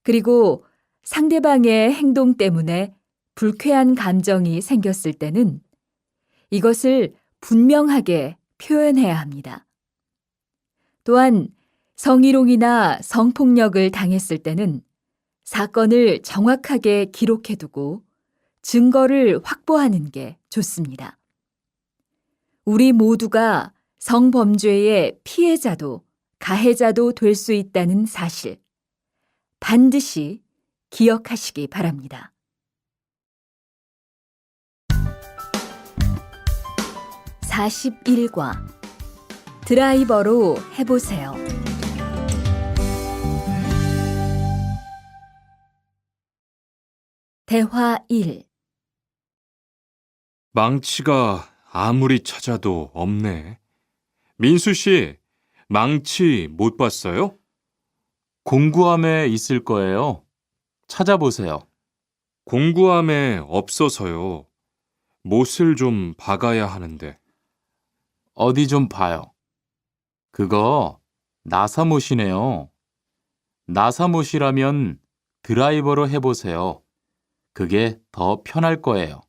그리고 상대방의 행동 때문에 불쾌한 감정이 생겼을 때는 이것을 분명하게 표현해야 합니다. 또한 성희롱이나 성폭력을 당했을 때는 사건을 정확하게 기록해두고 증거를 확보하는 게 좋습니다. 우리 모두가 성범죄의 피해자도 가해자도 될 수 있다는 사실 반드시 기억하시기 바랍니다. (41과) 드라이버로 해보세요. 대화 1. 망치가 아무리 찾아도 없네. 민수 씨, 망치 못 봤어요? 공구함에 있을 거예요. 찾아보세요. 공구함에 없어서요. 못을 좀 박아야 하는데. 어디 좀 봐요. 그거 나사못이네요. 나사못이라면 드라이버로 해보세요. 그게 더 편할 거예요.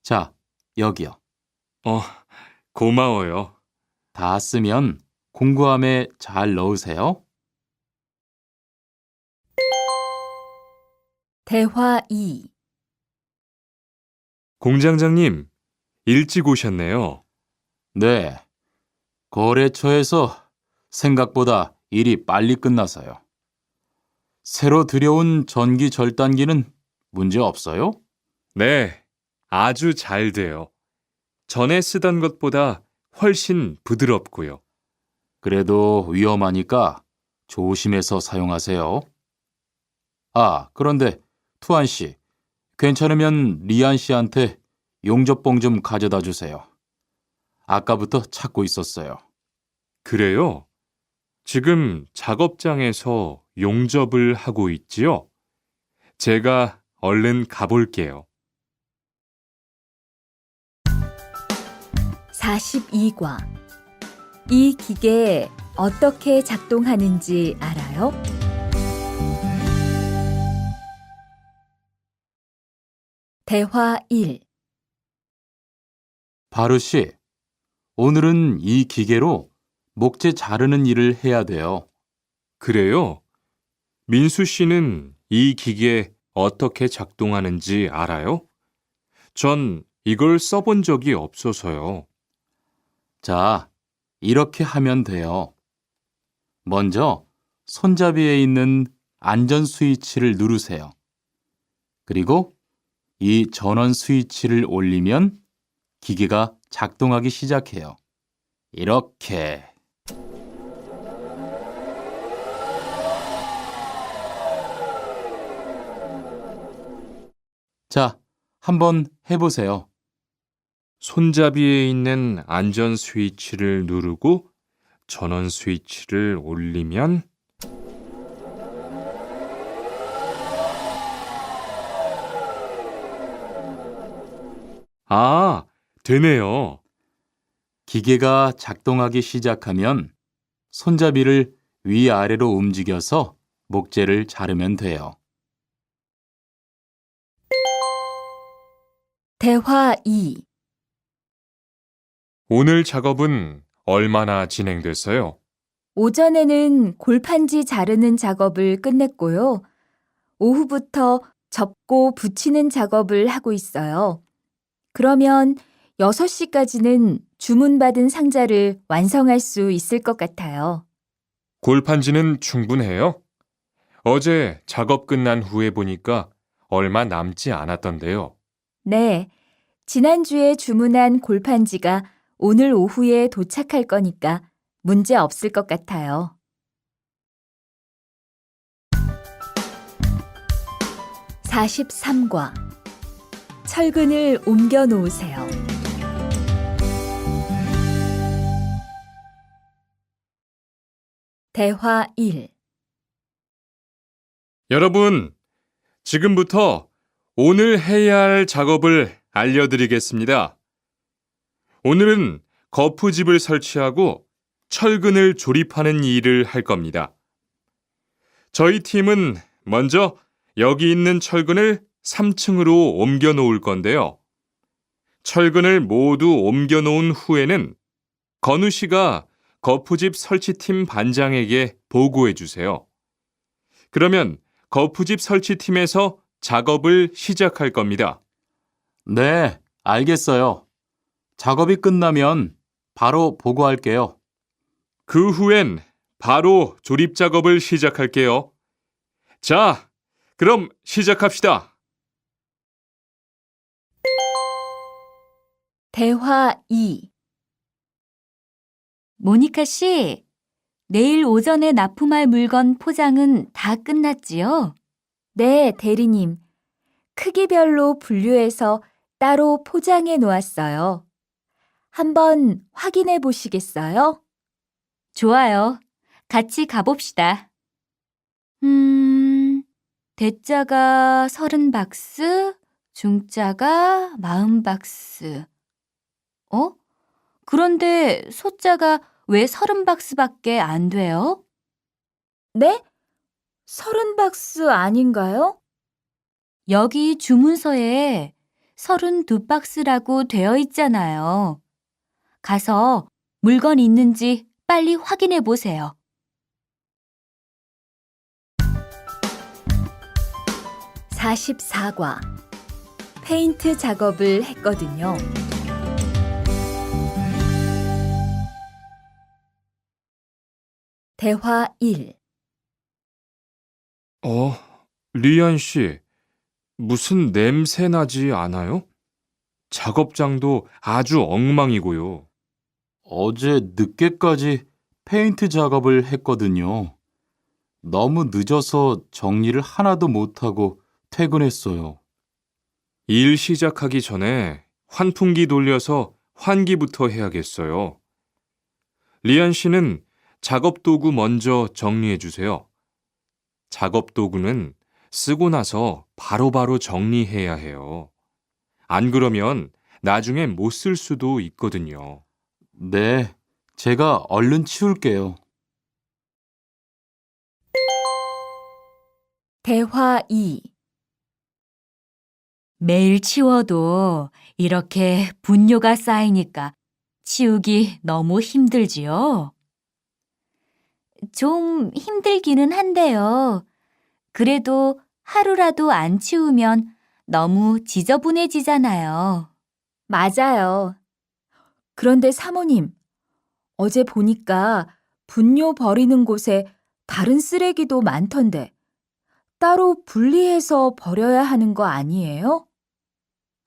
자, 여기요. 고마워요. 다 쓰면 공구함에 잘 넣으세요. 대화 2. 공장장님, 일찍 오셨네요. 네. 거래처에서 생각보다 일이 빨리 끝나서요. 새로 들여온 전기 절단기는 문제 없어요? 네, 아주 잘 돼요. 전에 쓰던 것보다 훨씬 부드럽고요. 그래도 위험하니까 조심해서 사용하세요. 아, 그런데 투안 씨, 괜찮으면 리안 씨한테 용접봉 좀 가져다 주세요. 아까부터 찾고 있었어요. 그래요? 지금 작업장에서 용접을 하고 있지요? 제가 얼른 가볼게요. 42과. 이 기계 어떻게 작동하는지 알아요? 대화 1. 바루 씨, 오늘은 이 기계로 목재 자르는 일을 해야 돼요. 그래요? 민수 씨는 이 기계 어떻게 작동하는지 알아요? 전 이걸 써본 적이 없어서요. 자, 이렇게 하면 돼요. 먼저 손잡이에 있는 안전 스위치를 누르세요. 그리고 이 전원 스위치를 올리면 기계가 작동하기 시작해요. 이렇게. 자, 한번 해보세요. 손잡이에 있는 안전 스위치를 누르고 전원 스위치를 올리면 되네요. 기계가 작동하기 시작하면 손잡이를 위아래로 움직여서 목재를 자르면 돼요. 대화 2. 오늘 작업은 얼마나 진행됐어요? 오전에는 골판지 자르는 작업을 끝냈고요. 오후부터 접고 붙이는 작업을 하고 있어요. 그러면 6시까지는 주문받은 상자를 완성할 수 있을 것 같아요. 골판지는 충분해요? 어제 작업 끝난 후에 보니까 얼마 남지 않았던데요. 네, 지난주에 주문한 골판지가 오늘 오후에 도착할 거니까 문제 없을 것 같아요. 43과. 철근을 옮겨 놓으세요. 대화 1. 여러분, 지금부터 오늘 해야 할 작업을 알려드리겠습니다. 오늘은 거푸집을 설치하고 철근을 조립하는 일을 할 겁니다. 저희 팀은 먼저 여기 있는 철근을 3층으로 옮겨 놓을 건데요. 철근을 모두 옮겨 놓은 후에는 건우 씨가 거푸집 설치팀 반장에게 보고해 주세요. 그러면 거푸집 설치팀에서 작업을 시작할 겁니다. 네, 알겠어요. 작업이 끝나면 바로 보고할게요. 그 후엔 바로 조립 작업을 시작할게요. 자, 그럼 시작합시다. 대화 2. 모니카 씨, 내일 오전에 납품할 물건 포장은 다 끝났지요? 네, 대리님. 크기별로 분류해서 따로 포장해 놓았어요. 한번 확인해 보시겠어요? 좋아요. 같이 가봅시다. 대자가 30박스, 중자가 40박스. 그런데 소자가 왜 30박스밖에 안 돼요? 네? 30박스 아닌가요? 여기 주문서에 32박스라고 되어 있잖아요. 가서 물건 있는지 빨리 확인해 보세요. (44과) 페인트 작업을 했거든요. 대화 1. 리안 씨, 무슨 냄새 나지 않아요? 작업장도 아주 엉망이고요. 어제 늦게까지 페인트 작업을 했거든요. 너무 늦어서 정리를 하나도 못하고 퇴근했어요. 일 시작하기 전에 환풍기 돌려서 환기부터 해야겠어요. 리안 씨는 작업 도구 먼저 정리해 주세요. 작업 도구는 쓰고 나서 바로바로 정리해야 해요. 안 그러면 나중에 못 쓸 수도 있거든요. 네, 제가 얼른 치울게요. 대화 2. 매일 치워도 이렇게 분뇨가 쌓이니까 치우기 너무 힘들지요? 좀 힘들기는 한데요. 그래도 하루라도 안 치우면 너무 지저분해지잖아요. 맞아요. 그런데 사모님, 어제 보니까 분뇨 버리는 곳에 다른 쓰레기도 많던데 따로 분리해서 버려야 하는 거 아니에요?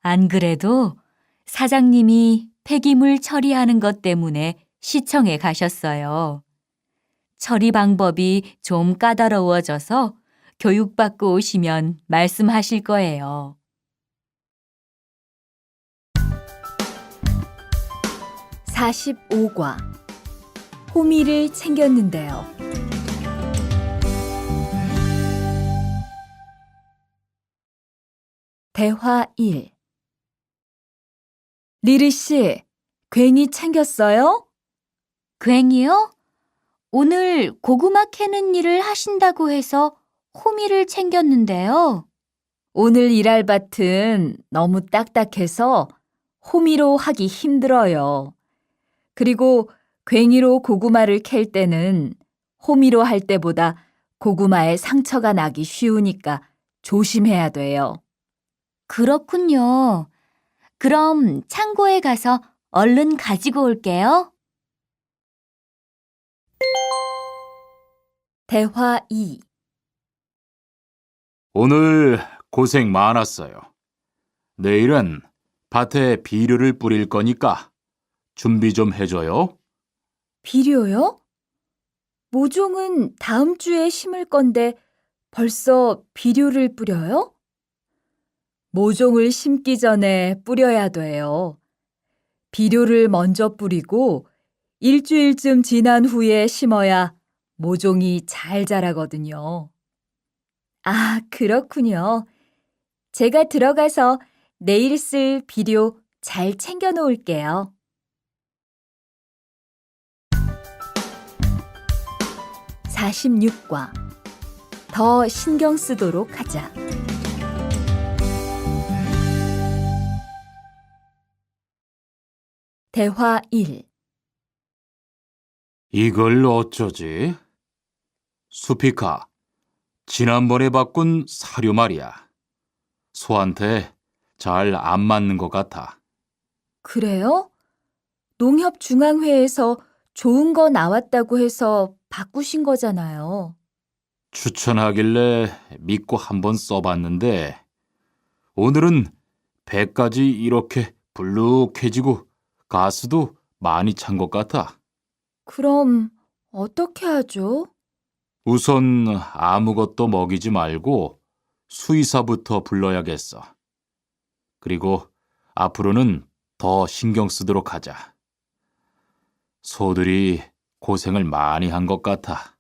안 그래도 사장님이 폐기물 처리하는 것 때문에 시청에 가셨어요. 처리 방법이 좀 까다로워져서 교육받고 오시면 말씀하실 거예요. (45과) 호미를 챙겼는데요. 대화 1. 리리 씨, 괭이 챙겼어요? 괭이요? 오늘 고구마 캐는 일을 하신다고 해서 호미를 챙겼는데요. 오늘 일할 밭은 너무 딱딱해서 호미로 하기 힘들어요. 그리고 괭이로 고구마를 캘 때는 호미로 할 때보다 고구마에 상처가 나기 쉬우니까 조심해야 돼요. 그렇군요. 그럼 창고에 가서 얼른 가지고 올게요. 대화 2. 오늘 고생 많았어요. 내일은 밭에 비료를 뿌릴 거니까 준비 좀 해줘요. 비료요? 모종은 다음 주에 심을 건데 벌써 비료를 뿌려요? 모종을 심기 전에 뿌려야 돼요. 비료를 먼저 뿌리고 일주일쯤 지난 후에 심어야 모종이 잘 자라거든요. 아, 그렇군요. 제가 들어가서 내일 쓸 비료 잘 챙겨 놓을게요. 46과 더 신경 쓰도록 하자. 대화 1. 이걸 어쩌지? 수피카, 지난번에 바꾼 사료 말이야. 소한테 잘 안 맞는 것 같아. 그래요? 농협중앙회에서 좋은 거 나왔다고 해서 바꾸신 거잖아요. 추천하길래 믿고 한번 써봤는데 오늘은 배까지 이렇게 불룩해지고 가스도 많이 찬 것 같아. 그럼 어떻게 하죠? 우선 아무것도 먹이지 말고 수의사부터 불러야겠어. 그리고 앞으로는 더 신경 쓰도록 하자. 소들이 고생을 많이 한 것 같아.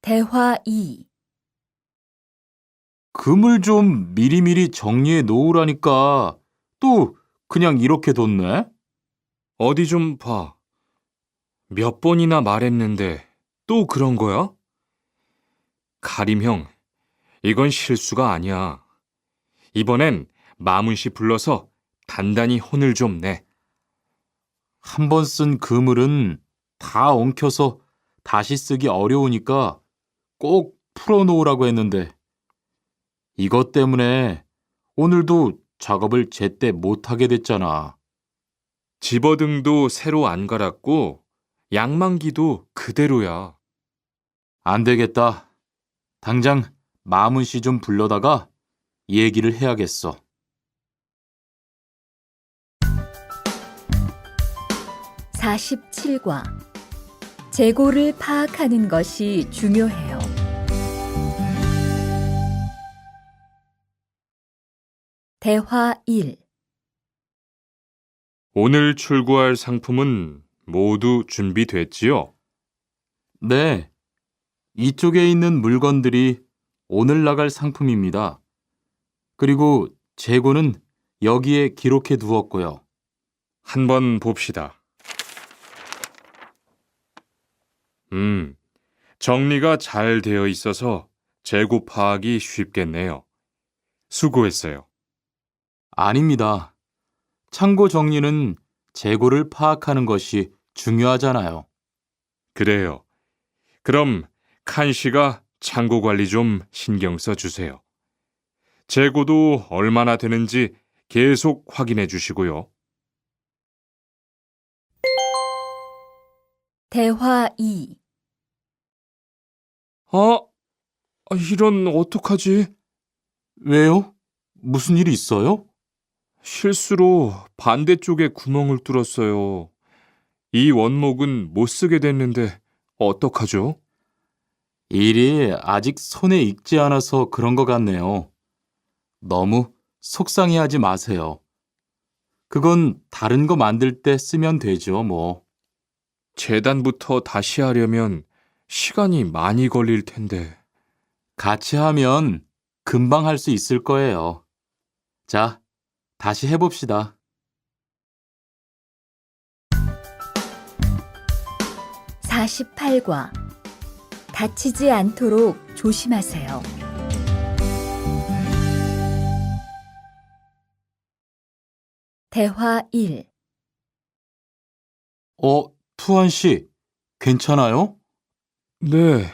대화 2. 금을 좀 미리미리 정리해 놓으라니까 또 그냥 이렇게 뒀네? 어디 좀 봐. 몇 번이나 말했는데 또 그런 거야? 가림 형, 이건 실수가 아니야. 이번엔 마문 씨 불러서 단단히 혼을 좀 내. 한 번 쓴 그물은 다 엉켜서 다시 쓰기 어려우니까 꼭 풀어놓으라고 했는데 이것 때문에 오늘도 작업을 제때 못하게 됐잖아. 집어등도 새로 안 갈았고 양만기도 그대로야. 안 되겠다. 당장 마문 씨 좀 불러다가 얘기를 해야겠어. 47과 재고를 파악하는 것이 중요해요. 대화 1. 오늘 출고할 상품은 모두 준비됐지요? 네, 이쪽에 있는 물건들이 오늘 나갈 상품입니다. 그리고 재고는 여기에 기록해 두었고요. 한번 봅시다. 정리가 잘 되어 있어서 재고 파악이 쉽겠네요. 수고했어요. 아닙니다. 창고 정리는 재고를 파악하는 것이 중요하잖아요. 그래요. 그럼 칸 씨가 창고 관리 좀 신경 써 주세요. 재고도 얼마나 되는지 계속 확인해 주시고요. 대화 2. 이런 어떡하지? 왜요? 무슨 일이 있어요? 실수로 반대쪽에 구멍을 뚫었어요. 이 원목은 못 쓰게 됐는데 어떡하죠? 일이 아직 손에 익지 않아서 그런 것 같네요. 너무 속상해하지 마세요. 그건 다른 거 만들 때 쓰면 되죠, 뭐. 재단부터 다시 하려면 시간이 많이 걸릴 텐데. 같이 하면 금방 할 수 있을 거예요. 자, 다시 해봅시다. 48과 다치지 않도록 조심하세요. 대화 1. 투한 씨, 괜찮아요? 네,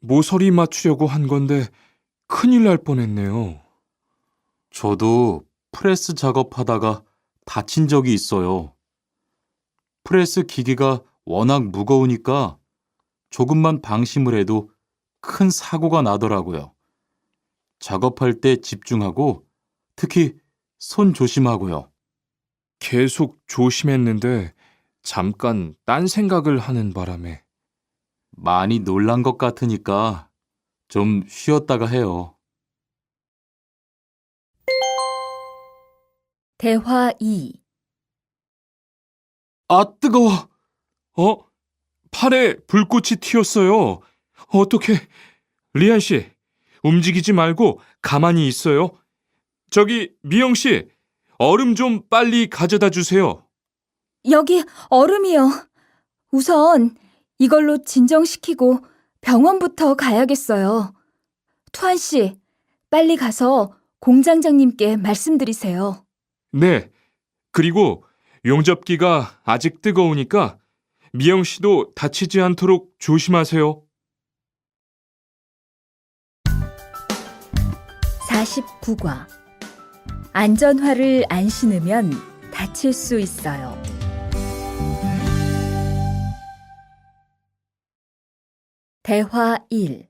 모서리 맞추려고 한 건데 큰일 날 뻔했네요. 저도 프레스 작업하다가 다친 적이 있어요. 프레스 기계가 워낙 무거우니까 조금만 방심을 해도 큰 사고가 나더라고요. 작업할 때 집중하고 특히 손 조심하고요. 계속 조심했는데 잠깐 딴 생각을 하는 바람에. 많이 놀란 것 같으니까 좀 쉬었다가 해요. 대화 2. 아, 뜨거워. 팔에 불꽃이 튀었어요. 어떻게? 리안 씨, 움직이지 말고 가만히 있어요. 저기, 미영 씨, 얼음 좀 빨리 가져다 주세요. 여기 얼음이요. 우선 이걸로 진정시키고 병원부터 가야겠어요. 투한 씨, 빨리 가서 공장장님께 말씀드리세요. 네. 그리고 용접기가 아직 뜨거우니까 미영 씨도 다치지 않도록 조심하세요. 49과 안전화를 안 신으면 다칠 수 있어요. 대화 1.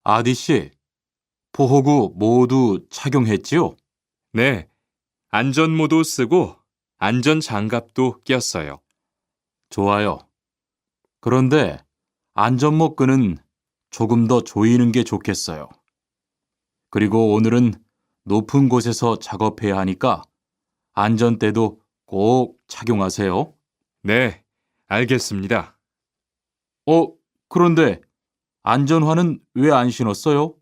아디 씨, 보호구 모두 착용했지요? 네. 안전모도 쓰고 안전장갑도 꼈어요. 좋아요. 그런데 안전모 끈은 조금 더 조이는 게 좋겠어요. 그리고 오늘은 높은 곳에서 작업해야 하니까 안전대도 꼭 착용하세요. 네, 알겠습니다. 그런데 안전화는 왜 안 신었어요?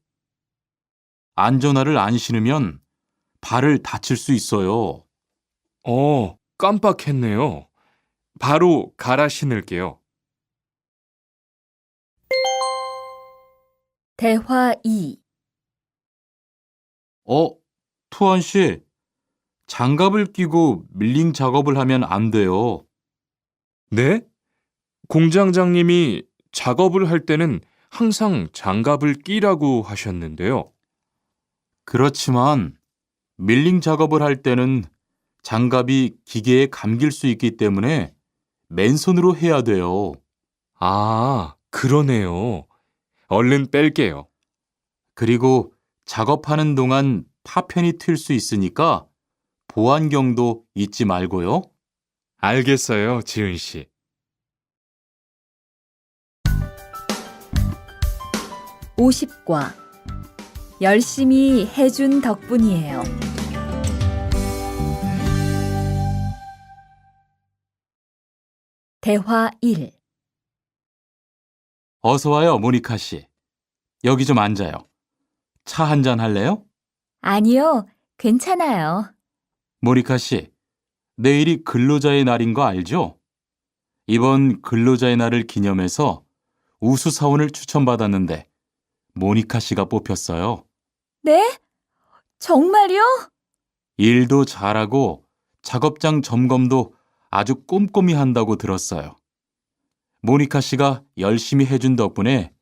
안전화를 안 신으면 발을 다칠 수 있어요. 깜빡했네요. 바로 갈아 신을게요. 대화 2. 투원 씨, 장갑을 끼고 밀링 작업을 하면 안 돼요. 네? 공장장님이 작업을 할 때는 항상 장갑을 끼라고 하셨는데요. 그렇지만 밀링 작업을 할 때는 장갑이 기계에 감길 수 있기 때문에 맨손으로 해야 돼요. 아, 그러네요. 얼른 뺄게요. 그리고 작업하는 동안 파편이 튈 수 있으니까 보안경도 잊지 말고요. 알겠어요, 지은 씨. 50과 열심히 해준 덕분이에요. 대화 1. 어서 와요, 모니카 씨. 여기 좀 앉아요. 차 한잔 할래요? 아니요, 괜찮아요. 모니카 씨, 내일이 근로자의 날인 거 알죠? 이번 근로자의 날을 기념해서 우수사원을 추천받았는데 모니카 씨가 뽑혔어요. 네? 정말요? 일도 잘하고 작업장 점검도 아주 꼼꼼히 한다고 들었어요. 모니카 씨가 열심히 해준 덕분에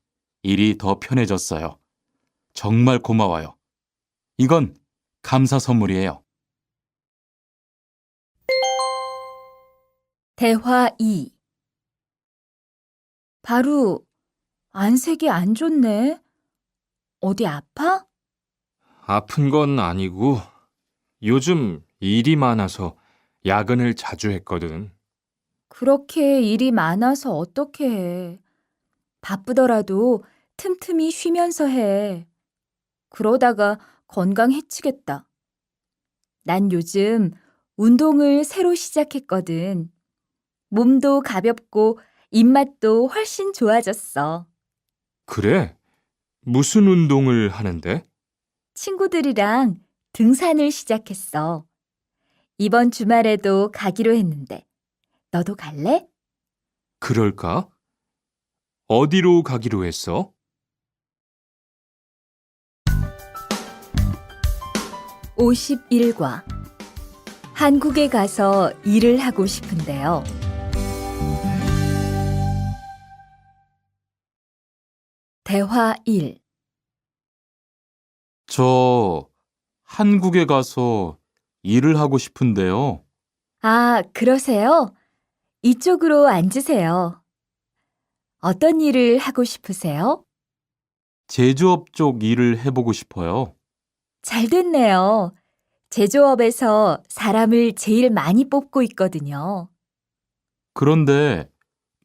일이 더 편해졌어요. 정말 고마워요. 이건 감사 선물이에요. 대화 2. 바로 안색이 안 좋네. 어디 아파? 아픈 건 아니고 요즘 일이 많아서 야근을 자주 했거든. 그렇게 일이 많아서 어떻게 해. 바쁘더라도 틈틈이 쉬면서 해. 그러다가 건강 해치겠다. 난 요즘 운동을 새로 시작했거든. 몸도 가볍고 입맛도 훨씬 좋아졌어. 그래? 무슨 운동을 하는데? 친구들이랑 등산을 시작했어. 이번 주말에도 가기로 했는데, 너도 갈래? 그럴까? 어디로 가기로 했어? 51과 한국에 가서 일을 하고 싶은데요. 대화 1. 저 한국에 가서 일을 하고 싶은데요. 아, 그러세요? 이쪽으로 앉으세요. 어떤 일을 하고 싶으세요? 제조업 쪽 일을 해보고 싶어요. 잘 됐네요. 제조업에서 사람을 제일 많이 뽑고 있거든요. 그런데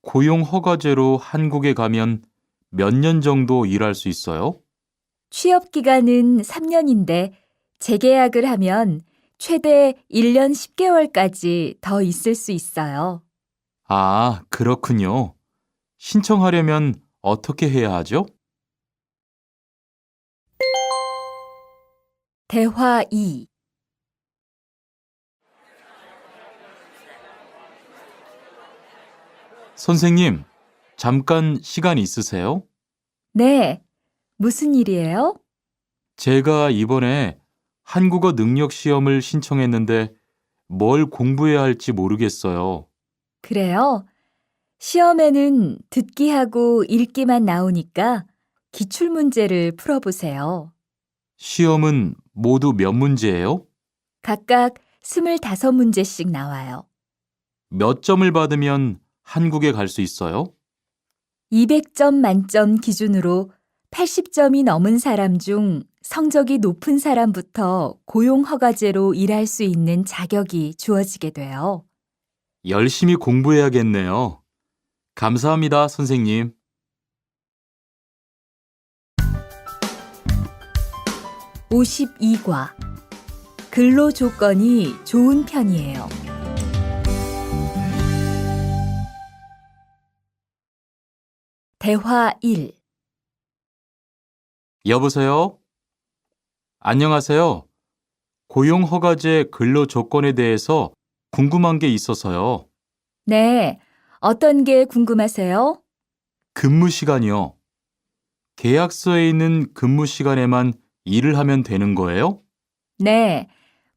고용 허가제로 한국에 가면 몇 년 정도 일할 수 있어요? 취업 기간은 3년인데 재계약을 하면 최대 1년 10개월까지 더 있을 수 있어요. 아, 그렇군요. 신청하려면 어떻게 해야 하죠? 대화 2. 선생님, 잠깐 시간 있으세요? 네, 무슨 일이에요? 제가 이번에 한국어 능력 시험을 신청했는데 뭘 공부해야 할지 모르겠어요. 그래요? 시험에는 듣기하고 읽기만 나오니까 기출문제를 풀어보세요. 시험은 모두 몇 문제예요? 각각 25문제씩 나와요. 몇 점을 받으면 한국에 갈 수 있어요? 200점 만점 기준으로 80점이 넘은 사람 중 성적이 높은 사람부터 고용허가제로 일할 수 있는 자격이 주어지게 돼요. 열심히 공부해야겠네요. 감사합니다, 선생님. 52과 근로 조건이 좋은 편이에요. 대화 1. 여보세요? 안녕하세요. 고용허가제 근로 조건에 대해서 궁금한 게 있어서요. 네, 어떤 게 궁금하세요? 근무 시간이요. 계약서에 있는 근무 시간에만 일을 하면 되는 거예요? 네,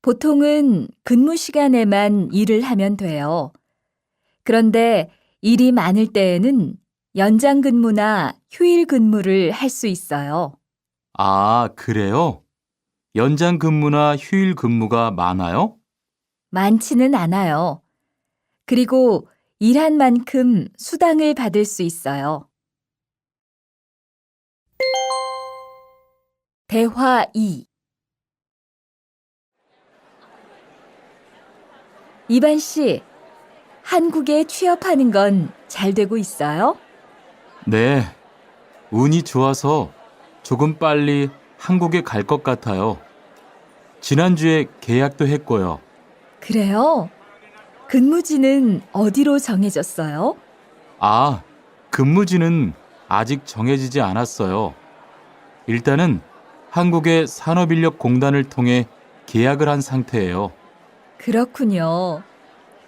보통은 근무 시간에만 일을 하면 돼요. 그런데 일이 많을 때에는 연장 근무나 휴일 근무를 할 수 있어요. 아, 그래요? 연장 근무나 휴일 근무가 많아요? 많지는 않아요. 그리고 일한 만큼 수당을 받을 수 있어요. 대화 2. 이반 씨, 한국에 취업하는 건 잘 되고 있어요? 네. 운이 좋아서 조금 빨리 한국에 갈 것 같아요. 지난주에 계약도 했고요. 그래요? 근무지는 어디로 정해졌어요? 아, 근무지는 아직 정해지지 않았어요. 일단은 한국의 산업인력공단을 통해 계약을 한 상태예요. 그렇군요.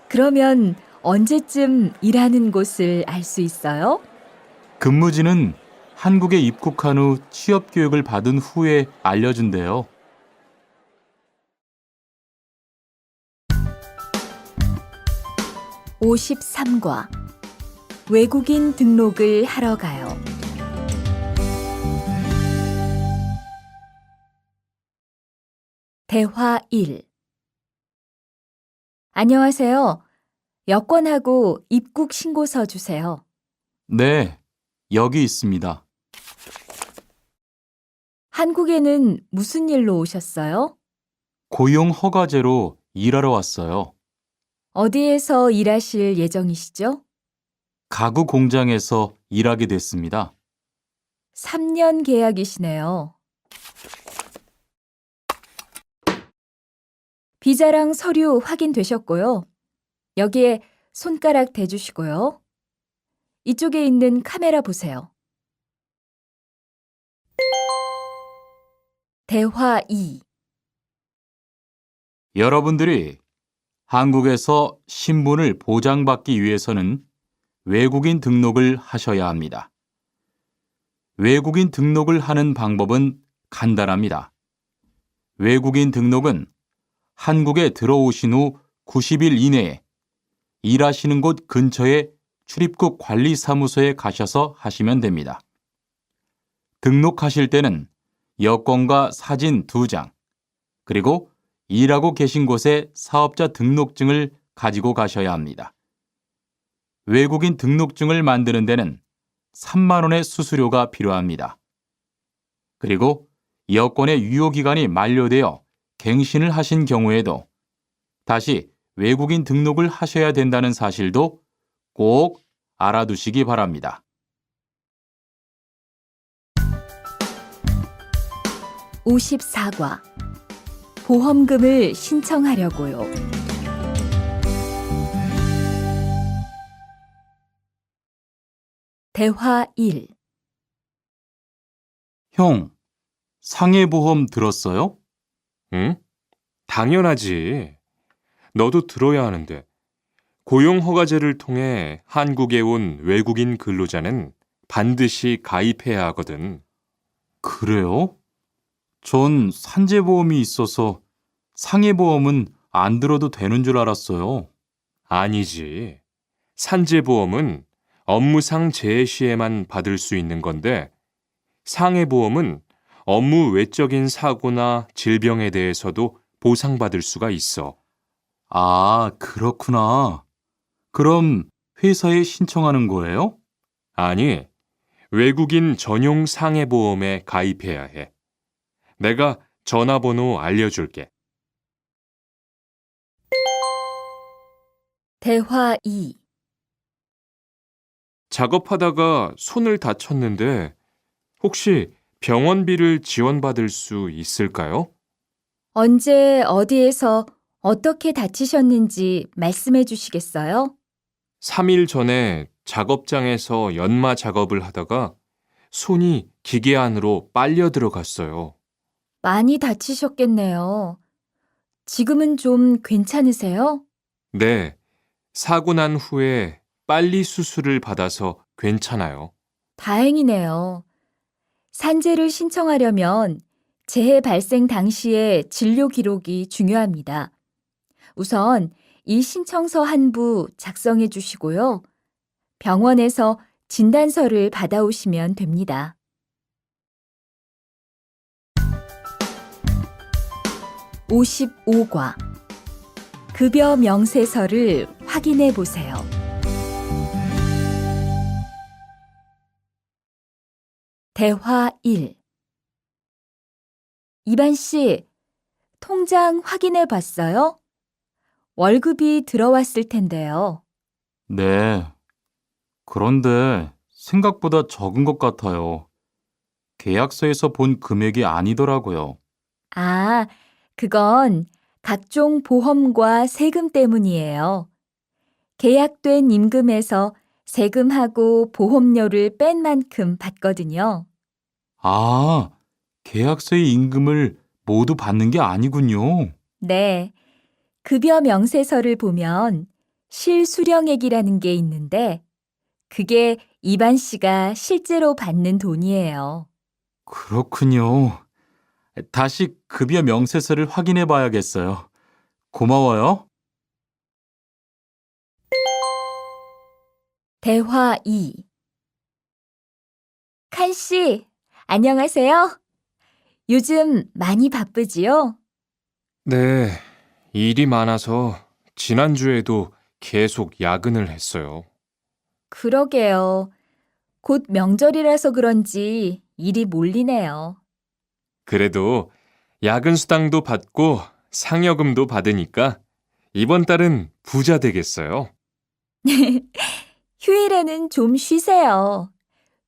그러면 언제쯤 일하는 곳을 알 수 있어요? 근무지는 한국에 입국한 후 취업 교육을 받은 후에 알려준대요. 53과 외국인 등록을 하러 가요. 대화 1. 안녕하세요. 여권하고 입국 신고서 주세요. 네, 여기 있습니다. 한국에는 무슨 일로 오셨어요? 고용 허가제로 일하러 왔어요. 어디에서 일하실 예정이시죠? 가구 공장에서 일하게 됐습니다. 3년 계약이시네요. 비자랑 서류 확인되셨고요. 여기에 손가락 대주시고요. 이쪽에 있는 카메라 보세요. 대화 2. 여러분들이 한국에서 신분을 보장받기 위해서는 외국인 등록을 하셔야 합니다. 외국인 등록을 하는 방법은 간단합니다. 외국인 등록은 한국에 들어오신 후 90일 이내에 일하시는 곳 근처의 출입국 관리사무소에 가셔서 하시면 됩니다. 등록하실 때는 여권과 사진 2장, 그리고 일하고 계신 곳의 사업자 등록증을 가지고 가셔야 합니다. 외국인 등록증을 만드는 데는 3만 원의 수수료가 필요합니다. 그리고 여권의 유효기간이 만료되어 갱신을 하신 경우에도 다시 외국인 등록을 하셔야 된다는 사실도 꼭 알아두시기 바랍니다. 54과 보험금을 신청하려고요. 대화 1. 형, 상해보험 들었어요? 응? 당연하지. 너도 들어야 하는데. 고용허가제를 통해 한국에 온 외국인 근로자는 반드시 가입해야 하거든. 그래요? 전 산재보험이 있어서 상해보험은 안 들어도 되는 줄 알았어요. 아니지. 산재보험은 업무상 재해 시에만 받을 수 있는 건데, 상해보험은 업무 외적인 사고나 질병에 대해서도 보상받을 수가 있어. 아, 그렇구나. 그럼 회사에 신청하는 거예요? 아니, 외국인 전용 상해보험에 가입해야 해. 내가 전화번호 알려줄게. 대화 2. 작업하다가 손을 다쳤는데 혹시 병원비를 지원받을 수 있을까요? 언제 어디에서 어떻게 다치셨는지 말씀해 주시겠어요? 3일 전에 작업장에서 연마 작업을 하다가 손이 기계 안으로 빨려 들어갔어요. 많이 다치셨겠네요. 지금은 좀 괜찮으세요? 네, 사고 난 후에 빨리 수술을 받아서 괜찮아요. 다행이네요. 산재를 신청하려면 재해 발생 당시의 진료 기록이 중요합니다. 우선 이 신청서 한 부 작성해 주시고요. 병원에서 진단서를 받아오시면 됩니다. 55과 급여 명세서를 확인해 보세요. 대화 1. 이반 씨, 통장 확인해 봤어요? 월급이 들어왔을 텐데요. 네. 그런데 생각보다 적은 것 같아요. 계약서에서 본 금액이 아니더라고요. 아, 그건 각종 보험과 세금 때문이에요. 계약된 임금에서 세금하고 보험료를 뺀 만큼 받거든요. 아, 계약서의 임금을 모두 받는 게 아니군요. 네, 급여 명세서를 보면 실수령액이라는 게 있는데 그게 이반 씨가 실제로 받는 돈이에요. 그렇군요. 다시 급여 명세서를 확인해 봐야겠어요. 고마워요. 대화 2. 칸 씨, 안녕하세요. 요즘 많이 바쁘지요? 네, 일이 많아서 지난주에도 계속 야근을 했어요. 그러게요. 곧 명절이라서 그런지 일이 몰리네요. 그래도 야근 수당도 받고 상여금도 받으니까 이번 달은 부자 되겠어요. 휴일에는 좀 쉬세요.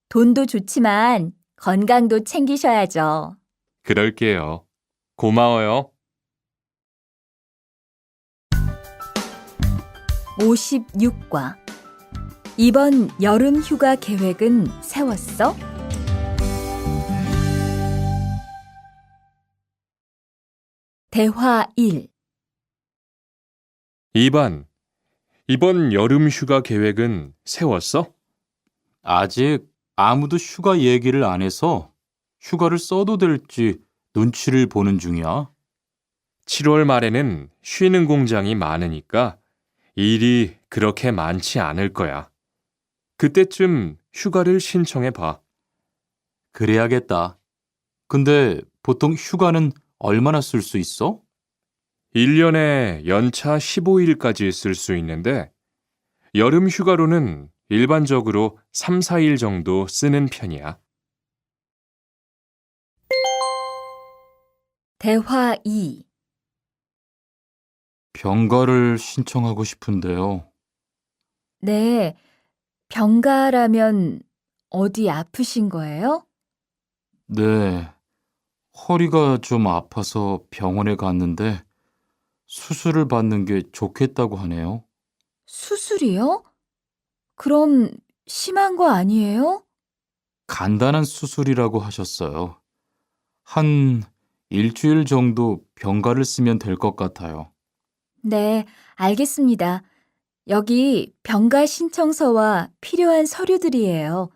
돈도 좋지만 건강도 챙기셔야죠. 그럴게요. 고마워요. 56과 이번 여름 휴가 계획은 세웠어? 대화 1. 2번, 이번 여름 휴가 계획은 세웠어? 아직 아무도 휴가 얘기를 안 해서 휴가를 써도 될지 눈치를 보는 중이야. 7월 말에는 쉬는 공장이 많으니까 일이 그렇게 많지 않을 거야. 그때쯤 휴가를 신청해 봐. 그래야겠다. 근데 보통 휴가는 얼마나 쓸 수 있어? 1년에 연차 15일까지 쓸 수 있는데 여름 휴가로는 일반적으로 3, 4일 정도 쓰는 편이야. 대화 2. 병가를 신청하고 싶은데요. 네, 병가라면 어디 아프신 거예요? 네, 허리가 좀 아파서 병원에 갔는데 수술을 받는 게 좋겠다고 하네요. 수술이요? 그럼 심한 거 아니에요? 간단한 수술이라고 하셨어요. 한 일주일 정도 병가를 쓰면 될 것 같아요. 네, 알겠습니다. 여기 병가 신청서와 필요한 서류들이에요.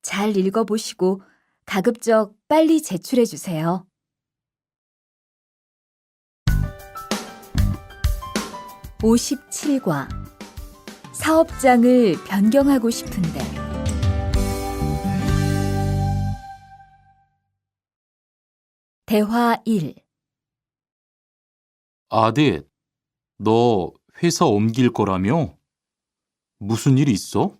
잘 읽어보시고 가급적 빨리 제출해 주세요. 57과 사업장을 변경하고 싶은데 대화 1. 아딧, 너 회사 옮길 거라며? 무슨 일 있어?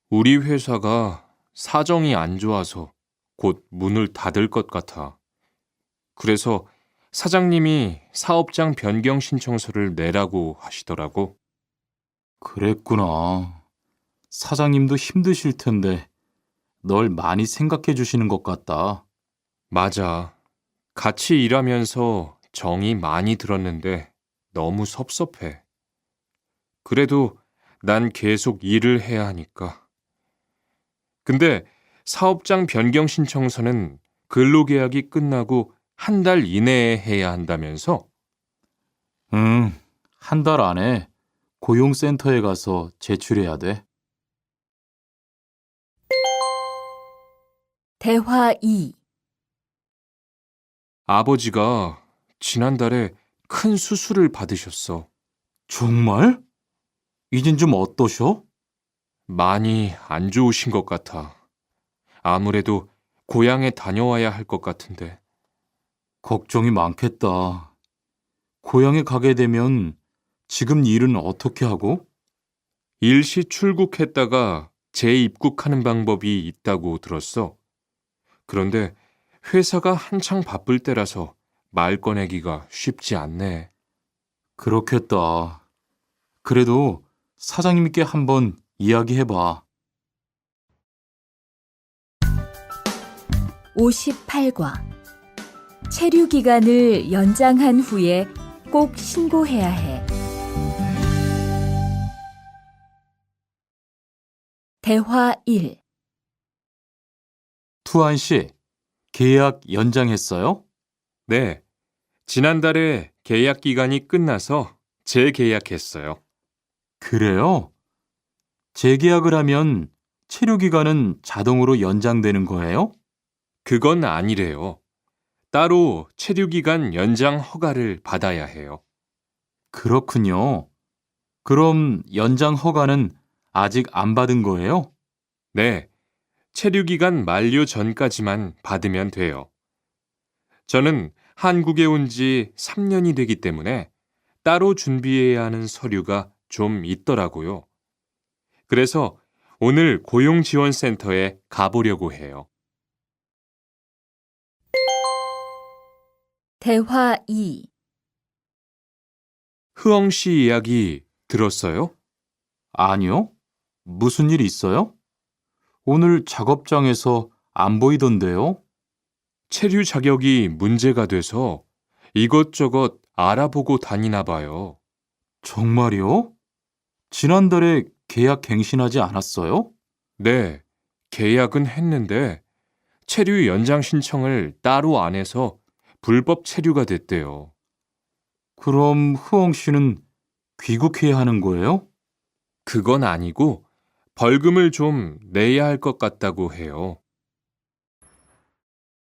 우리 회사가 사정이 안 좋아서 곧 문을 닫을 것 같아. 그래서 사장님이 사업장 변경 신청서를 내라고 하시더라고. 그랬구나. 사장님도 힘드실 텐데 널 많이 생각해 주시는 것 같다. 맞아. 같이 일하면서 정이 많이 들었는데 너무 섭섭해. 그래도 난 계속 일을 해야 하니까. 근데 사업장 변경 신청서는 근로계약이 끝나고 한 달 이내에 해야 한다면서? 응, 한 달 안에 고용센터에 가서 제출해야 돼. 대화 2. 아버지가 지난달에 큰 수술을 받으셨어. 정말? 이젠 좀 어떠셔? 많이 안 좋으신 것 같아. 아무래도 고향에 다녀와야 할 것 같은데. 걱정이 많겠다. 고향에 가게 되면 지금 일은 어떻게 하고? 일시 출국했다가 재입국하는 방법이 있다고 들었어. 그런데 회사가 한창 바쁠 때라서 말 꺼내기가 쉽지 않네. 그렇겠다. 그래도 사장님께 한번 이야기해봐. 58과 체류 기간을 연장한 후에 꼭 신고해야 해. 대화 1. 투안 씨, 계약 연장했어요? 네, 지난달에 계약 기간이 끝나서 재계약했어요. 그래요? 재계약을 하면 체류 기간은 자동으로 연장되는 거예요? 그건 아니래요. 따로 체류기간 연장 허가를 받아야 해요. 그렇군요. 그럼 연장 허가는 아직 안 받은 거예요? 네, 체류기간 만료 전까지만 받으면 돼요. 저는 한국에 온 지 3년이 되기 때문에 따로 준비해야 하는 서류가 좀 있더라고요. 그래서 오늘 고용지원센터에 가보려고 해요. 대화 2. 흐엉 씨 이야기 들었어요? 아니요. 무슨 일 있어요? 오늘 작업장에서 안 보이던데요? 체류 자격이 문제가 돼서 이것저것 알아보고 다니나 봐요. 정말요? 지난달에 계약 갱신하지 않았어요? 네, 계약은 했는데 체류 연장 신청을 따로 안 해서 불법 체류가 됐대요. 그럼 흐엉 씨는 귀국해야 하는 거예요? 그건 아니고 벌금을 좀 내야 할 것 같다고 해요.